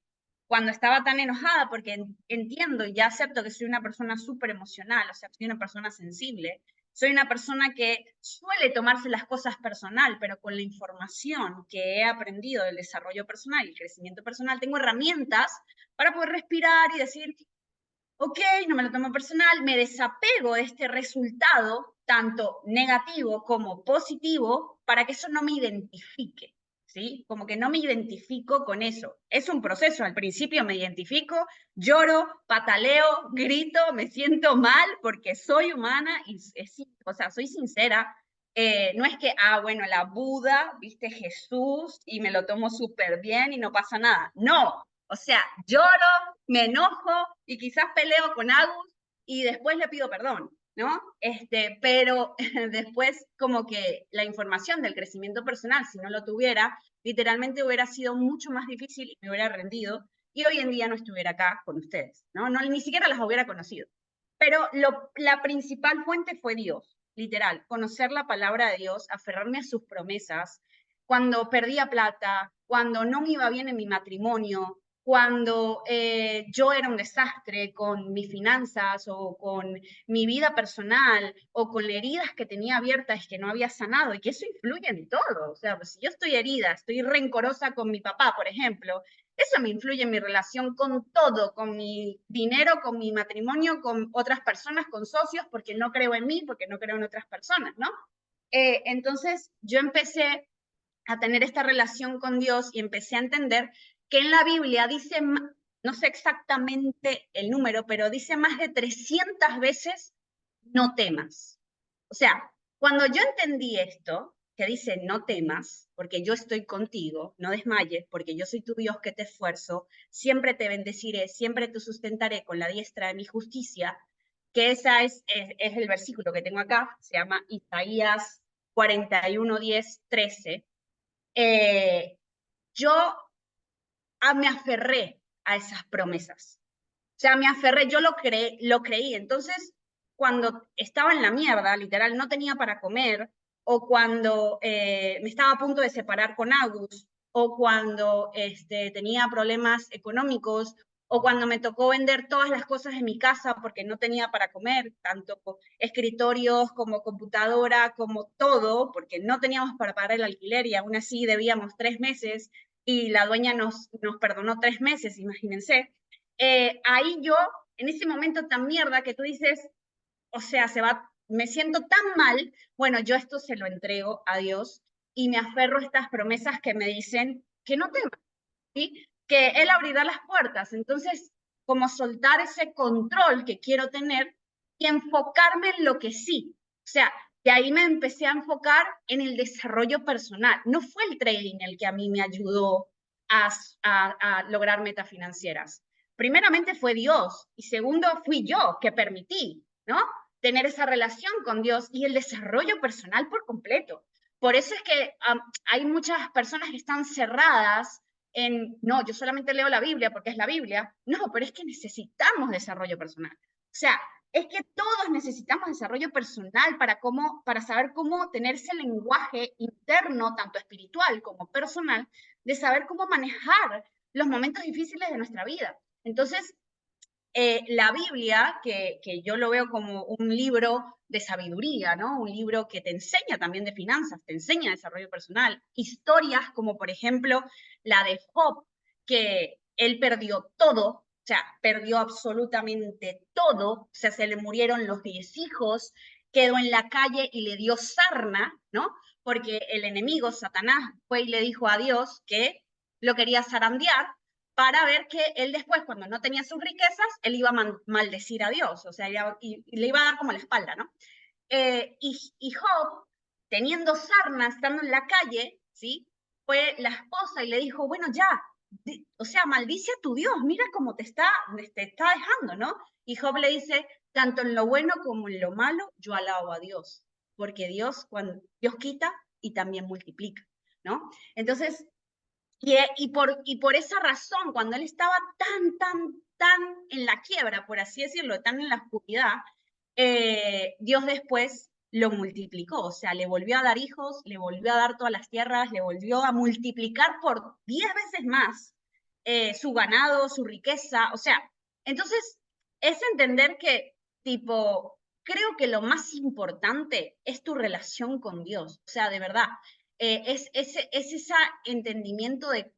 C: cuando estaba tan enojada, porque entiendo y ya acepto que soy una persona súper emocional, o sea, soy una persona sensible, soy una persona que suele tomarse las cosas personal, pero con la información que he aprendido del desarrollo personal y el crecimiento personal, tengo herramientas para poder respirar y decir, ok, no me lo tomo personal, me desapego de este resultado, tanto negativo como positivo, para que eso no me identifique, ¿sí? Como que no me identifico con eso. Es un proceso, al principio me identifico, lloro, pataleo, grito, me siento mal porque soy humana y o sea, soy sincera. No es que, bueno, la Buda, viste Jesús y me lo tomo súper bien y no pasa nada. No, o sea, lloro, me enojo y quizás peleo con Agus y después le pido perdón, ¿no? Pero después como que la información del crecimiento personal, si no lo tuviera, literalmente hubiera sido mucho más difícil y me hubiera rendido y hoy en día no estuviera acá con ustedes, ¿no? Ni siquiera las hubiera conocido. Pero la principal fuente fue Dios, literal, conocer la palabra de Dios, aferrarme a sus promesas, cuando perdía plata, cuando no me iba bien en mi matrimonio, cuando yo era un desastre con mis finanzas o con mi vida personal o con heridas que tenía abiertas que no había sanado y que eso influye en todo. O sea, pues, si yo estoy herida, estoy rencorosa con mi papá, por ejemplo, eso me influye en mi relación con todo, con mi dinero, con mi matrimonio, con otras personas, con socios, porque no creo en mí, porque no creo en otras personas, ¿no? Entonces yo empecé a tener esta relación con Dios y empecé a entender que en la Biblia dice, no sé exactamente el número, pero dice más de 300 veces, no temas. O sea, cuando yo entendí esto, que dice, no temas, porque yo estoy contigo, no desmayes, porque yo soy tu Dios que te esfuerzo, siempre te bendeciré, siempre te sustentaré con la diestra de mi justicia, que esa es el versículo que tengo acá, se llama Isaías 41, 10, 13. Yo me aferré a esas promesas. O sea, me aferré, yo lo creí. Entonces, cuando estaba en la mierda, literal, no tenía para comer, o cuando me estaba a punto de separar con Agus, o cuando tenía problemas económicos, o cuando me tocó vender todas las cosas en mi casa porque no tenía para comer, tanto escritorios como computadora, como todo, porque no teníamos para pagar el alquiler y aún así debíamos 3 meses y la dueña nos perdonó 3 meses, imagínense. Ahí yo, en ese momento tan mierda que tú dices, o sea, me siento tan mal, bueno, yo esto se lo entrego a Dios y me aferro a estas promesas que me dicen que no temas, ¿sí? Que Él abrirá las puertas. Entonces, como soltar ese control que quiero tener y enfocarme en lo que sí. O sea, de ahí me empecé a enfocar en el desarrollo personal. No fue el trading el que a mí me ayudó a lograr metas financieras. Primeramente fue Dios y segundo fui yo que permití, ¿no? Tener esa relación con Dios y el desarrollo personal por completo. Por eso es que hay muchas personas que están cerradas no, yo solamente leo la Biblia porque es la Biblia. No, pero es que necesitamos desarrollo personal. O sea, es que todos necesitamos desarrollo personal para saber cómo tener ese lenguaje interno, tanto espiritual como personal, de saber cómo manejar los momentos difíciles de nuestra vida. Entonces, la Biblia, que yo lo veo como un libro de sabiduría, ¿no? Un libro que te enseña también de finanzas, te enseña desarrollo personal, historias como por ejemplo la de Job, que él perdió todo, o sea, perdió absolutamente todo, o sea, se le murieron los 10 hijos, quedó en la calle y le dio sarna, ¿no? Porque el enemigo, Satanás, fue y le dijo a Dios que lo quería zarandear, para ver que él después, cuando no tenía sus riquezas, él iba a maldecir a Dios, o sea, y le iba a dar como la espalda, ¿no? Y Job, teniendo sarna, estando en la calle, ¿sí? Fue la esposa y le dijo, bueno, ya, o sea, maldice a tu Dios, mira cómo te está dejando, ¿no? Y Job le dice, tanto en lo bueno como en lo malo, yo alabo a Dios, porque Dios quita y también multiplica, ¿no? Entonces, y por esa razón, cuando él estaba tan en la quiebra, por así decirlo, tan en la oscuridad, Dios después lo multiplicó, o sea, le volvió a dar hijos, le volvió a dar todas las tierras, le volvió a multiplicar por 10 veces más su ganado, su riqueza, o sea, entonces es entender que, tipo, creo que lo más importante es tu relación con Dios, o sea, de verdad, es ese entendimiento de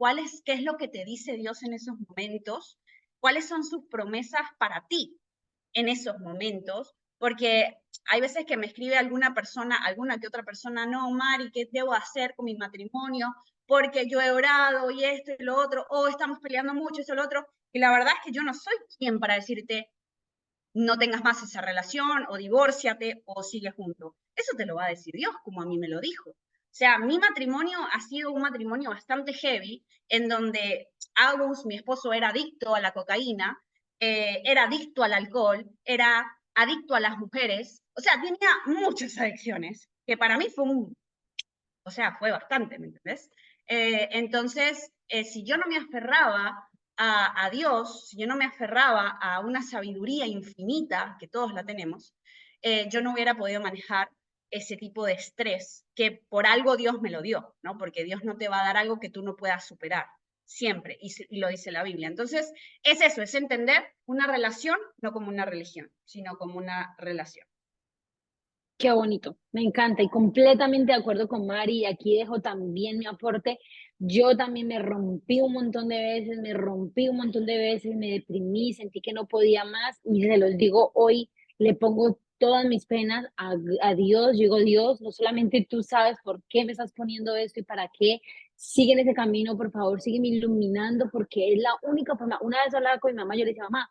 C: qué es lo que te dice Dios en esos momentos, cuáles son sus promesas para ti en esos momentos, porque hay veces que me escribe alguna que otra persona, no, Mari, ¿qué debo hacer con mi matrimonio? Porque yo he orado y esto y lo otro, o estamos peleando mucho, eso y lo otro, y la verdad es que yo no soy quien para decirte, no tengas más esa relación, o divórciate, o sigue junto. Eso te lo va a decir Dios, como a mí me lo dijo. O sea, mi matrimonio ha sido un matrimonio bastante heavy, en donde Agus, mi esposo, era adicto a la cocaína, era adicto al alcohol, era adicto a las mujeres, o sea, tenía muchas adicciones, que para mí o sea, fue bastante, ¿me entendés? Entonces, si yo no me aferraba a Dios, si yo no me aferraba a una sabiduría infinita, que todos la tenemos, yo no hubiera podido manejar ese tipo de estrés que por algo Dios me lo dio, ¿no? Porque Dios no te va a dar algo que tú no puedas superar, siempre, y lo dice la Biblia. Entonces, es eso, es entender una relación no como una religión, sino como una relación.
A: Qué bonito, me encanta y completamente de acuerdo con Mari. Y aquí dejo también mi aporte. Yo también me rompí un montón de veces, me rompí un montón de veces, me deprimí, sentí que no podía más y se los digo hoy, le pongo todas mis penas a Dios. Yo digo, Dios, no solamente tú sabes por qué me estás poniendo esto y para qué, sigue en ese camino, por favor, sígueme iluminando porque es la única forma. Una vez hablaba con mi mamá, yo le decía, mamá,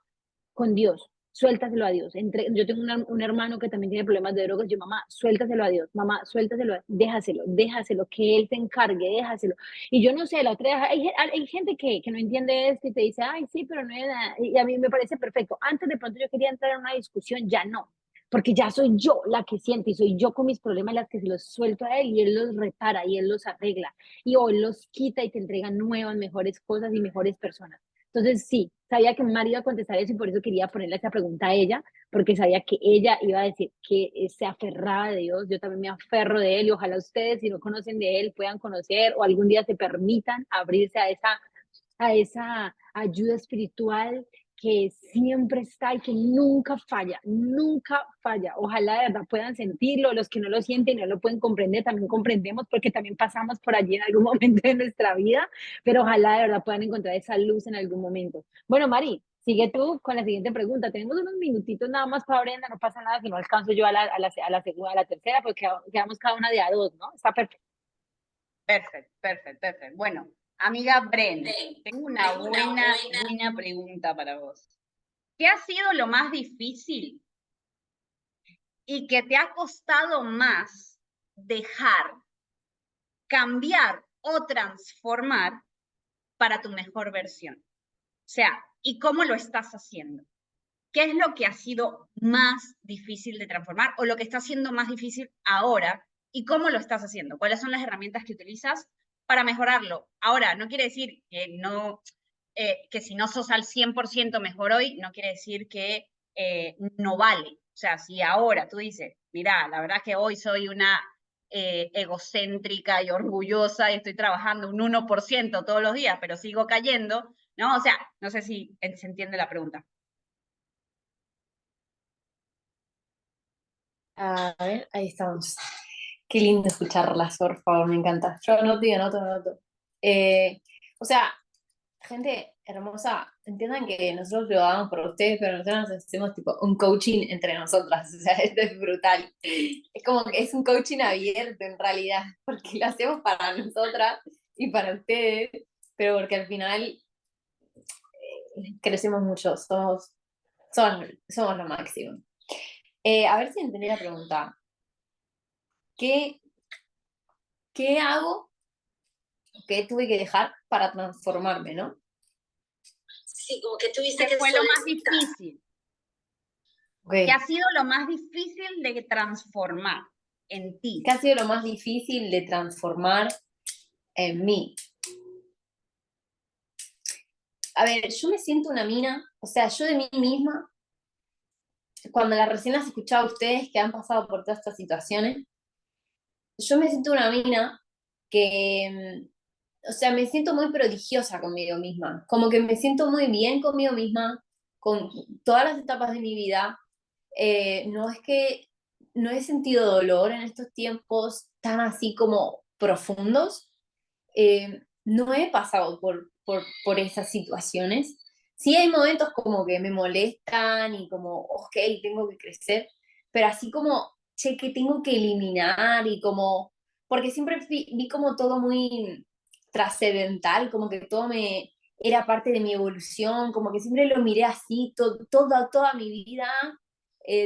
A: con Dios. suéltaselo a Dios. Yo tengo un hermano que también tiene problemas de drogas, yo, mamá, suéltaselo a Dios, mamá, suéltaselo, déjaselo, que Él se encargue, déjaselo. Y yo no sé, la otra vez, hay gente que no entiende esto y te dice, ay, sí, pero no es nada, y a mí me parece perfecto. Antes de pronto yo quería entrar en una discusión, ya no, porque ya soy yo la que siente y soy yo con mis problemas las que se los suelto a Él y Él los repara y Él los arregla y hoy los quita y te entrega nuevas, mejores cosas y mejores personas. Entonces, sí, sabía que Mari iba a contestar eso y por eso quería ponerle esa pregunta a ella, porque sabía que ella iba a decir que se aferraba de Dios. Yo también me aferro de Él y ojalá ustedes, si no conocen de Él, puedan conocer o algún día se permitan abrirse a esa ayuda espiritual que siempre está y que nunca falla, nunca falla. Ojalá de verdad puedan sentirlo, los que no lo sienten y no lo pueden comprender, también comprendemos porque también pasamos por allí en algún momento de nuestra vida, pero ojalá de verdad puedan encontrar esa luz en algún momento. Bueno, Mari, sigue tú con la siguiente pregunta. Tenemos unos minutitos nada más para Brenda, no pasa nada si no alcanzo yo a la segunda, a la tercera, porque quedamos cada una de a dos, ¿no? Está perfecto.
C: Perfecto, perfecto, perfecto. Bueno, amiga Bren, tengo una buena pregunta para vos. ¿Qué ha sido lo más difícil y que te ha costado más dejar, cambiar o transformar para tu mejor versión? O sea, ¿y cómo lo estás haciendo? ¿Qué es lo que ha sido más difícil de transformar o lo que está siendo más difícil ahora y cómo lo estás haciendo? ¿Cuáles son las herramientas que utilizas para mejorarlo? Ahora, no quiere decir que no, que si no sos al 100% mejor hoy, no quiere decir que no vale. O sea, si ahora tú dices, mira, la verdad que hoy soy una egocéntrica y orgullosa y estoy trabajando un 1% todos los días, pero sigo cayendo, ¿no? O sea, no sé si se entiende la pregunta.
B: A ver, ahí estamos. Qué lindo escucharlas, por favor, me encanta. Yo anoto y anoto, anoto. O sea, gente hermosa, entiendan que nosotros lo hagamos por ustedes, pero nosotros hacemos tipo un coaching entre nosotras. O sea, esto es brutal. Es como que es un coaching abierto en realidad, porque lo hacemos para nosotras y para ustedes, pero porque al final crecemos mucho, somos lo máximo. A ver si entendí la pregunta. ¿Qué, qué hago? ¿Qué tuve que dejar para transformarme, no?
A: Sí, como que tuviste
C: ¿Qué
A: que
C: fue lo más
A: solicitar.
C: difícil?
B: Okay.
C: ¿Qué ha sido lo más difícil de transformar en ti?
B: ¿Qué ha sido lo más difícil de transformar en mí? A ver, yo me siento una mina, o sea, yo de mí misma, cuando recién las escuchaba a ustedes que han pasado por todas estas situaciones, yo me siento una mina que, o sea, me siento muy prodigiosa conmigo misma, como que me siento muy bien conmigo misma, con todas las etapas de mi vida. No es que no he sentido dolor en estos tiempos tan así como profundos. No he pasado por esas situaciones. Sí hay momentos como que me molestan y como, ok, tengo que crecer, pero así como, che, que tengo que eliminar y como, porque siempre vi como todo muy trascendental, como que todo me era parte de mi evolución, como que siempre lo miré así, toda mi vida,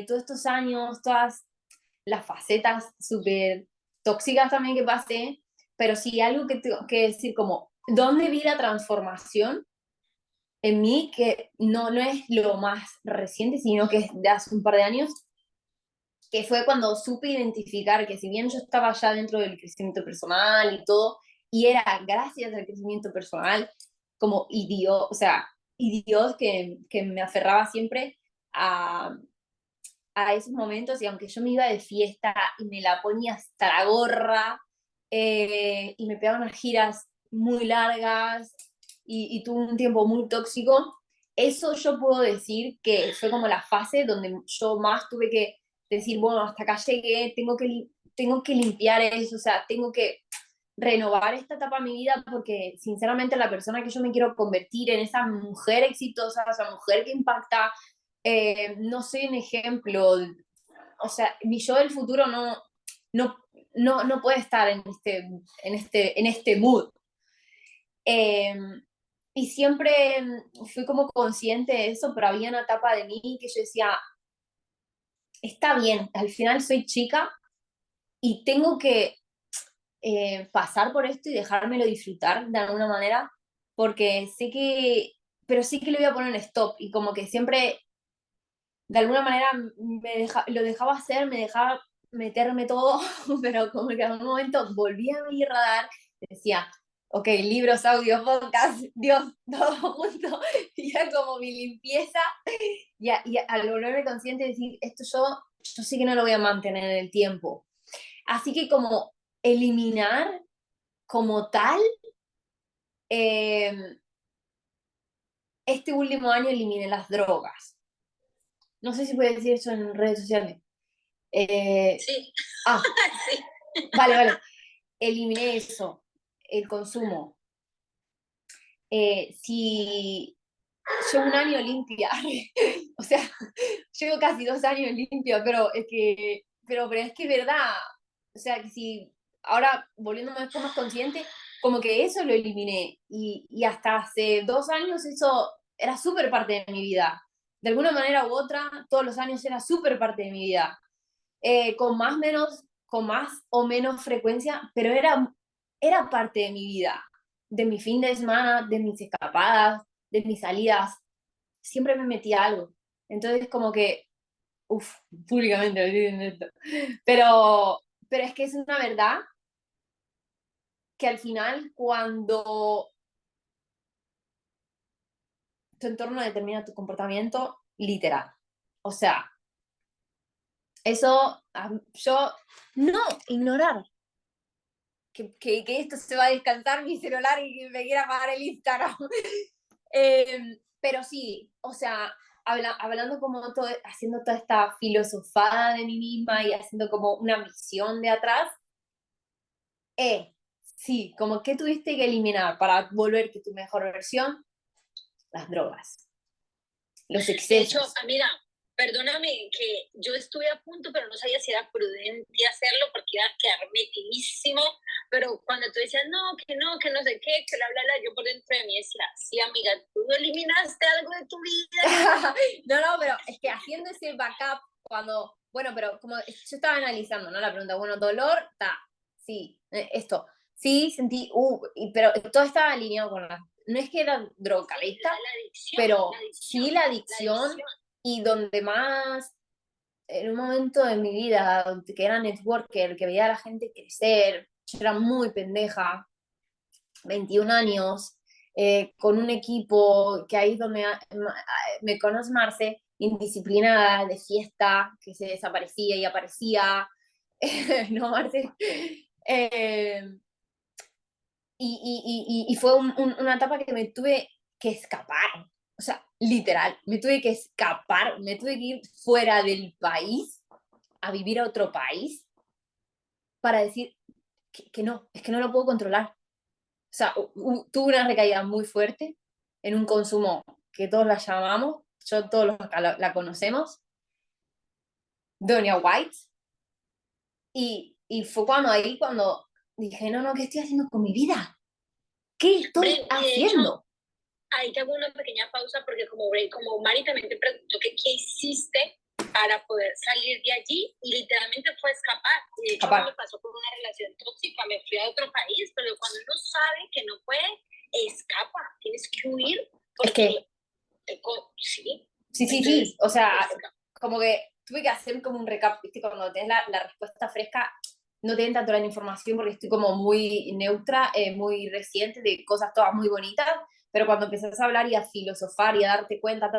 B: todos estos años, todas las facetas súper tóxicas también que pasé, pero sí algo que tengo que decir como, ¿dónde vi la transformación en mí? Que no es lo más reciente, sino que es de hace un par de años, que fue cuando supe identificar que si bien yo estaba ya dentro del crecimiento personal y todo, y era gracias al crecimiento personal, como idiota, o sea, idiota que me aferraba siempre a esos momentos y aunque yo me iba de fiesta y me la ponía hasta la gorra y me pegaba unas giras muy largas y tuve un tiempo muy tóxico, eso yo puedo decir que fue como la fase donde yo más tuve que decir, bueno, hasta acá llegué, tengo que limpiar eso, o sea, tengo que renovar esta etapa de mi vida porque sinceramente la persona que yo me quiero convertir en esa mujer exitosa, esa mujer que impacta, no soy un ejemplo, o sea, mi yo del futuro no, no puede estar en este mood. Eh, y siempre fui como consciente de eso, pero había una etapa de mí que yo decía, está bien, al final soy chica y tengo que pasar por esto y dejármelo disfrutar de alguna manera, porque sé que, pero sí que le voy a poner un stop y como que siempre, de alguna manera, lo dejaba hacer, me dejaba meterme todo, pero como que en un momento volví a mi radar, decía, ok, libros, audio, podcast, Dios, todo junto, y era como mi limpieza, y al volverme consciente de decir, esto yo sí que no lo voy a mantener en el tiempo. Así que como eliminar como tal, eh, este último año eliminé las drogas. No sé si puedo decir eso en redes sociales.
D: Sí.
B: Ah,
D: Sí.
B: vale. Eliminé eso, el consumo. Si llevo un año limpia, o sea, llevo casi 2 años limpia, pero es que es verdad. O sea, que si ahora volviéndome después más consciente, como que eso lo eliminé. Y hasta hace 2 años eso era súper parte de mi vida. De alguna manera u otra, todos los años era súper parte de mi vida. Con más o menos frecuencia, pero era parte de mi vida, de mi fin de semana, de mis escapadas, de mis salidas, siempre me metía algo. Entonces como que, uff, públicamente me estoy diciendo esto, pero es que es una verdad que al final cuando tu entorno determina tu comportamiento, literal. O sea, eso, yo, no, ignorar. Que esto se va a descansar mi celular y que me quiera apagar el Instagram. Pero sí, o sea, hablando como todo, haciendo toda esta filosofada de mí misma y haciendo como una misión de atrás, sí, como que tuviste que eliminar para volverte tu mejor versión, las drogas, los
D: De hecho,
B: excesos.
D: amiga, perdóname que yo estuve a punto, pero no sabía si era prudente hacerlo porque iba a quedar metidísimo. Pero cuando tú decías, que no sé qué, que bla, yo por dentro de mí decía, sí, amiga, tú no eliminaste algo de tu vida.
B: No, pero es que haciendo ese backup, bueno, pero como yo estaba analizando, ¿no? La pregunta, bueno, dolor, sí, esto, sí, sentí, pero todo estaba alineado con no es que era drogadicta, pero sí la adicción, y donde más, en un momento de mi vida, que era networker, que veía a la gente crecer, yo era muy pendeja, 21 años, con un equipo que ahí es donde me conoce Marce, indisciplinada, de fiesta, que se desaparecía y aparecía, ¿no, Marce? Y fue una etapa que me tuve que escapar, o sea, literal, me tuve que escapar, me tuve que ir fuera del país, a vivir a otro país, para decir que no, es que no lo puedo controlar. O sea, tuve una recaída muy fuerte en un consumo que todos la llamamos, todos los acá la conocemos, Doña White, y fue cuando dije, no, ¿qué estoy haciendo con mi vida? ¿Qué estoy haciendo?
D: Ahí te hago una pequeña pausa porque como Mari también te preguntó que qué hiciste para poder salir de allí y literalmente fue escapar. De hecho, me pasó por una relación tóxica, me fui a otro país, pero cuando uno sabe que no puede, escapa, tienes que huir. Porque
B: es que, sí, o sea, como que tuve que hacer como un recap, ¿viste? Cuando tenés la respuesta fresca, no te entra toda la información porque estoy como muy neutra, muy reciente, de cosas todas muy bonitas, pero cuando empezás a hablar y a filosofar y a darte cuenta,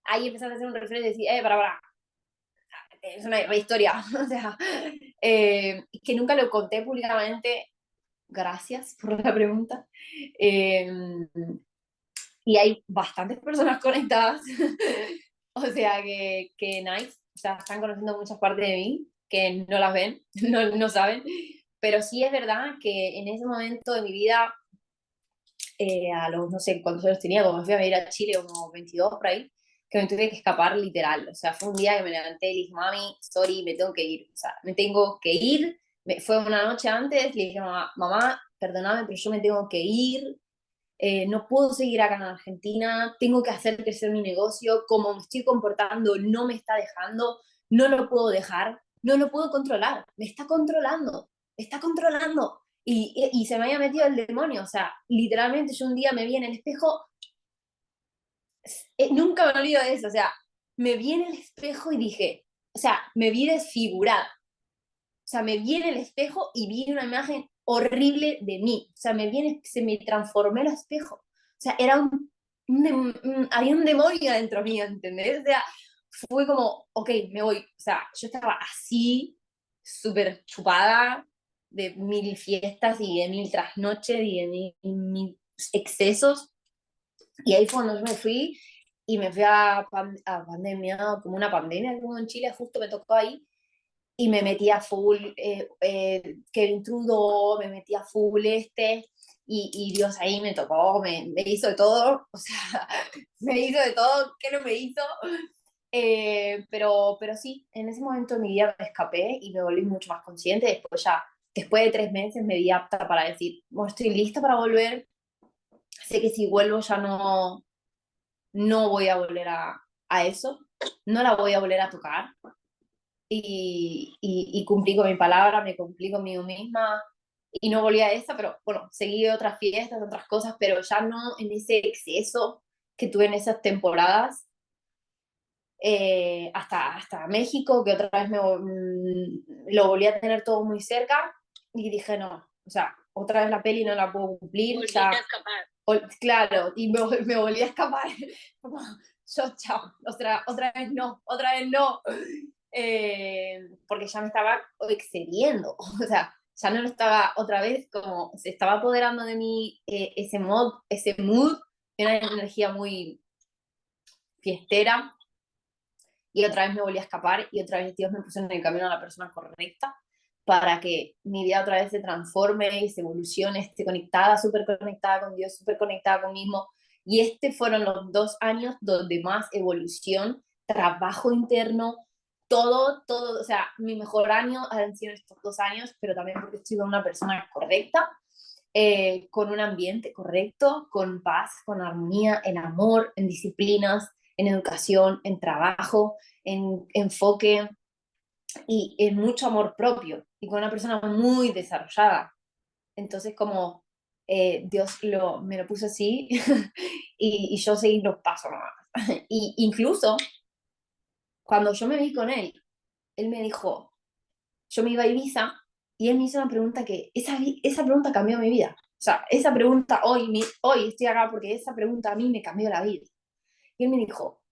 B: ahí empezás a hacer un reflejo y decir, para, es una historia, o sea, que nunca lo conté públicamente, gracias por la pregunta, y hay bastantes personas conectadas, o sea que nice, o sea, están conociendo muchas partes de mí que no las ven, no saben, pero sí es verdad que en ese momento de mi vida, a los, no sé cuántos años tenía, cuando me fui a vivir a Chile, como 22 por ahí, que me tuve que escapar literal, o sea, fue un día que me levanté y le dije, mami, sorry, me tengo que ir, o sea, me tengo que ir, fue una noche antes, le dije, mamá, perdóname, pero yo me tengo que ir, no puedo seguir acá en Argentina, tengo que hacer crecer mi negocio, como me estoy comportando no me está dejando, no lo puedo dejar, no lo puedo controlar, me está controlando, me está controlando. Y se me había metido el demonio, o sea, literalmente yo un día me vi en el espejo, nunca me olvido de eso, o sea, me vi en el espejo y dije, o sea, me vi desfigurada, o sea, me vi en el espejo y vi una imagen horrible de mí, o sea, se me transformé el espejo, o sea, era había un demonio dentro mío, ¿entendés? O sea, fue como, ok, me voy, o sea, yo estaba así, súper chupada de mil fiestas y de mil trasnoches y de mil excesos, y ahí fue cuando yo me fui y me fui a pandemia, como una pandemia que hubo en Chile, justo me tocó ahí, y me metí a full Kevin Trudeau, me metí a full y Dios ahí me tocó, me hizo de todo, o sea, me hizo de todo, ¿qué no me hizo? Pero sí, en ese momento de mi vida me escapé y me volví mucho más consciente, después ya, después de 3 meses me vi apta para decir, bueno, estoy lista para volver, sé que si vuelvo ya no voy a volver a eso, no la voy a volver a tocar, y cumplí con mi palabra, me cumplí conmigo misma y no volví a esa, pero bueno, seguí otras fiestas, otras cosas, pero ya no en ese exceso que tuve en esas temporadas, hasta México, que otra vez lo volví a tener todo muy cerca y dije, no, o sea, otra vez la peli no la puedo cumplir.
D: Volviste a escapar.
B: Claro, y me volví a escapar. Como, yo, chao, otra vez no, otra vez no. Porque ya me estaba excediendo, o sea, ya no lo estaba otra vez, como se estaba apoderando de mí ese mood, era una energía muy fiestera, y otra vez me volví a escapar, y otra vez Dios me puso en el camino a la persona correcta para que mi vida otra vez se transforme y se evolucione, esté conectada, súper conectada con Dios, súper conectada conmigo. Y fueron los 2 años donde más evolución, trabajo interno, todo, o sea, mi mejor año han sido estos 2 años, pero también porque estoy con una persona correcta, con un ambiente correcto, con paz, con armonía, en amor, en disciplinas, en educación, en trabajo, en enfoque y en mucho amor propio y con una persona muy desarrollada. Entonces como Dios me lo puso así y yo seguí los pasos nomás. Y incluso cuando yo me vi con él me dijo, yo me iba a Ibiza y él me hizo una pregunta que esa pregunta cambió mi vida. O sea, esa pregunta hoy estoy acá porque esa pregunta a mí me cambió la vida. Y él me dijo,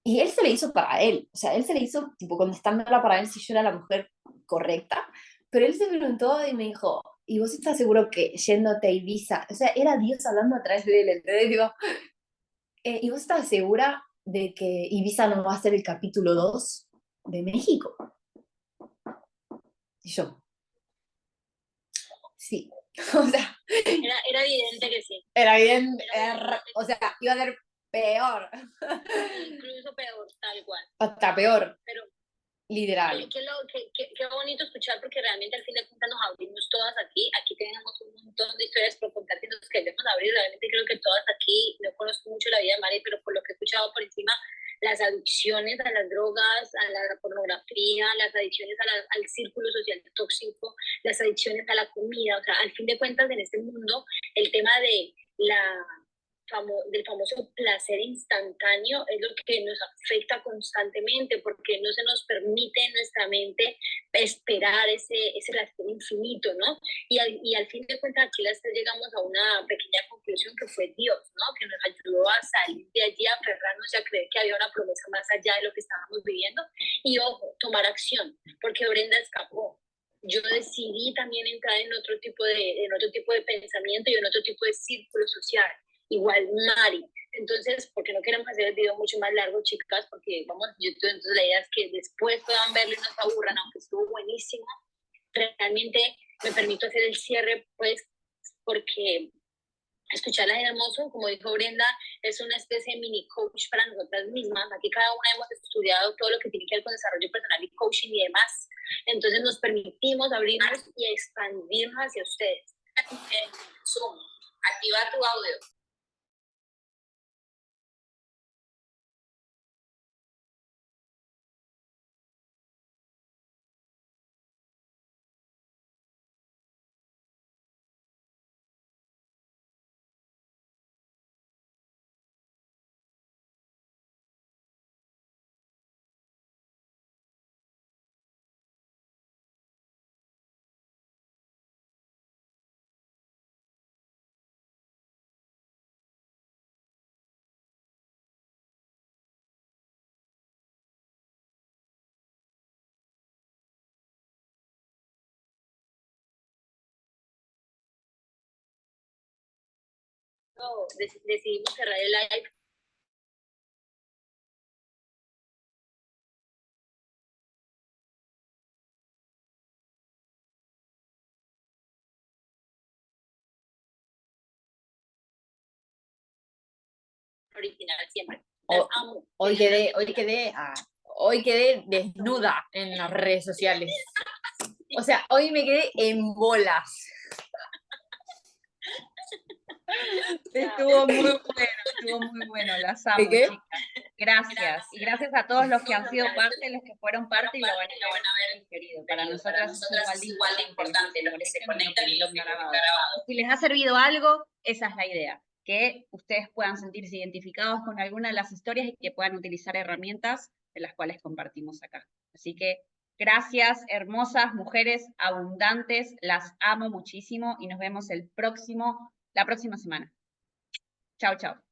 B: y él se le hizo para él, o sea, él se le hizo tipo contestándola para él si yo era la mujer correcta, pero él se preguntó y me dijo, ¿y vos estás seguro que yéndote a Ibiza? O sea, era Dios hablando a través de él, entonces digo, ¿y vos estás segura de que Ibiza no va a ser el capítulo 2 de México? Y yo, sí, o sea,
D: Era evidente que sí.
B: era bien,
D: Era
B: o sea, iba a ser peor,
D: incluso peor, tal cual.
B: hasta peor,
D: Pero
B: literal.
D: qué bonito escuchar, porque realmente al fin de cuentas nos abrimos todas aquí. Aquí tenemos un montón de historias por contar que nos queremos abrir. Realmente creo que todas aquí, no conozco mucho la vida de Mari, pero por lo que he escuchado por encima, las adicciones a las drogas, a la pornografía, las adicciones al círculo social tóxico, las adicciones a la comida. O sea, al fin de cuentas, en este mundo, el tema de del famoso placer instantáneo es lo que nos afecta constantemente, porque no se nos permite en nuestra mente esperar ese placer infinito, ¿no? Y al fin de cuentas aquí llegamos a una pequeña conclusión que fue Dios, ¿no? Que nos ayudó a salir de allí, a aferrarnos y a creer que había una promesa más allá de lo que estábamos viviendo, y ojo, tomar acción, porque Brenda escapó. Yo decidí también entrar en otro tipo de pensamiento y en otro tipo de círculo social, igual Mari. Entonces, porque no queremos hacer el video mucho más largo, chicas, porque vamos a YouTube, entonces la idea es que después puedan verlo y no se aburran, aunque estuvo buenísimo. Realmente me permito hacer el cierre, pues, porque escucharla es hermoso, como dijo Brenda, es una especie de mini coach para nosotras mismas. Aquí cada una hemos estudiado todo lo que tiene que ver con desarrollo personal y coaching y demás. Entonces nos permitimos abrirnos y expandirnos hacia ustedes. Somos Activa tu audio. No, decidimos cerrar el live. Original siempre.
B: Hoy quedé desnuda en las redes sociales. O sea, hoy me quedé en bolas.
C: Estuvo muy bueno, las amo,
B: ¿De qué?
C: chicas. Gracias. Y gracias a todos los que han sido parte, los que fueron parte y lo van a ver querido. Para nosotras es igual de importante los que se conectan y los que grabados. Si les ha servido algo, esa es la idea. Que ustedes puedan sentirse identificados con alguna de las historias y que puedan utilizar herramientas de las cuales compartimos acá. Así que gracias, hermosas mujeres abundantes, las amo muchísimo y nos vemos la próxima semana. Chao, chao.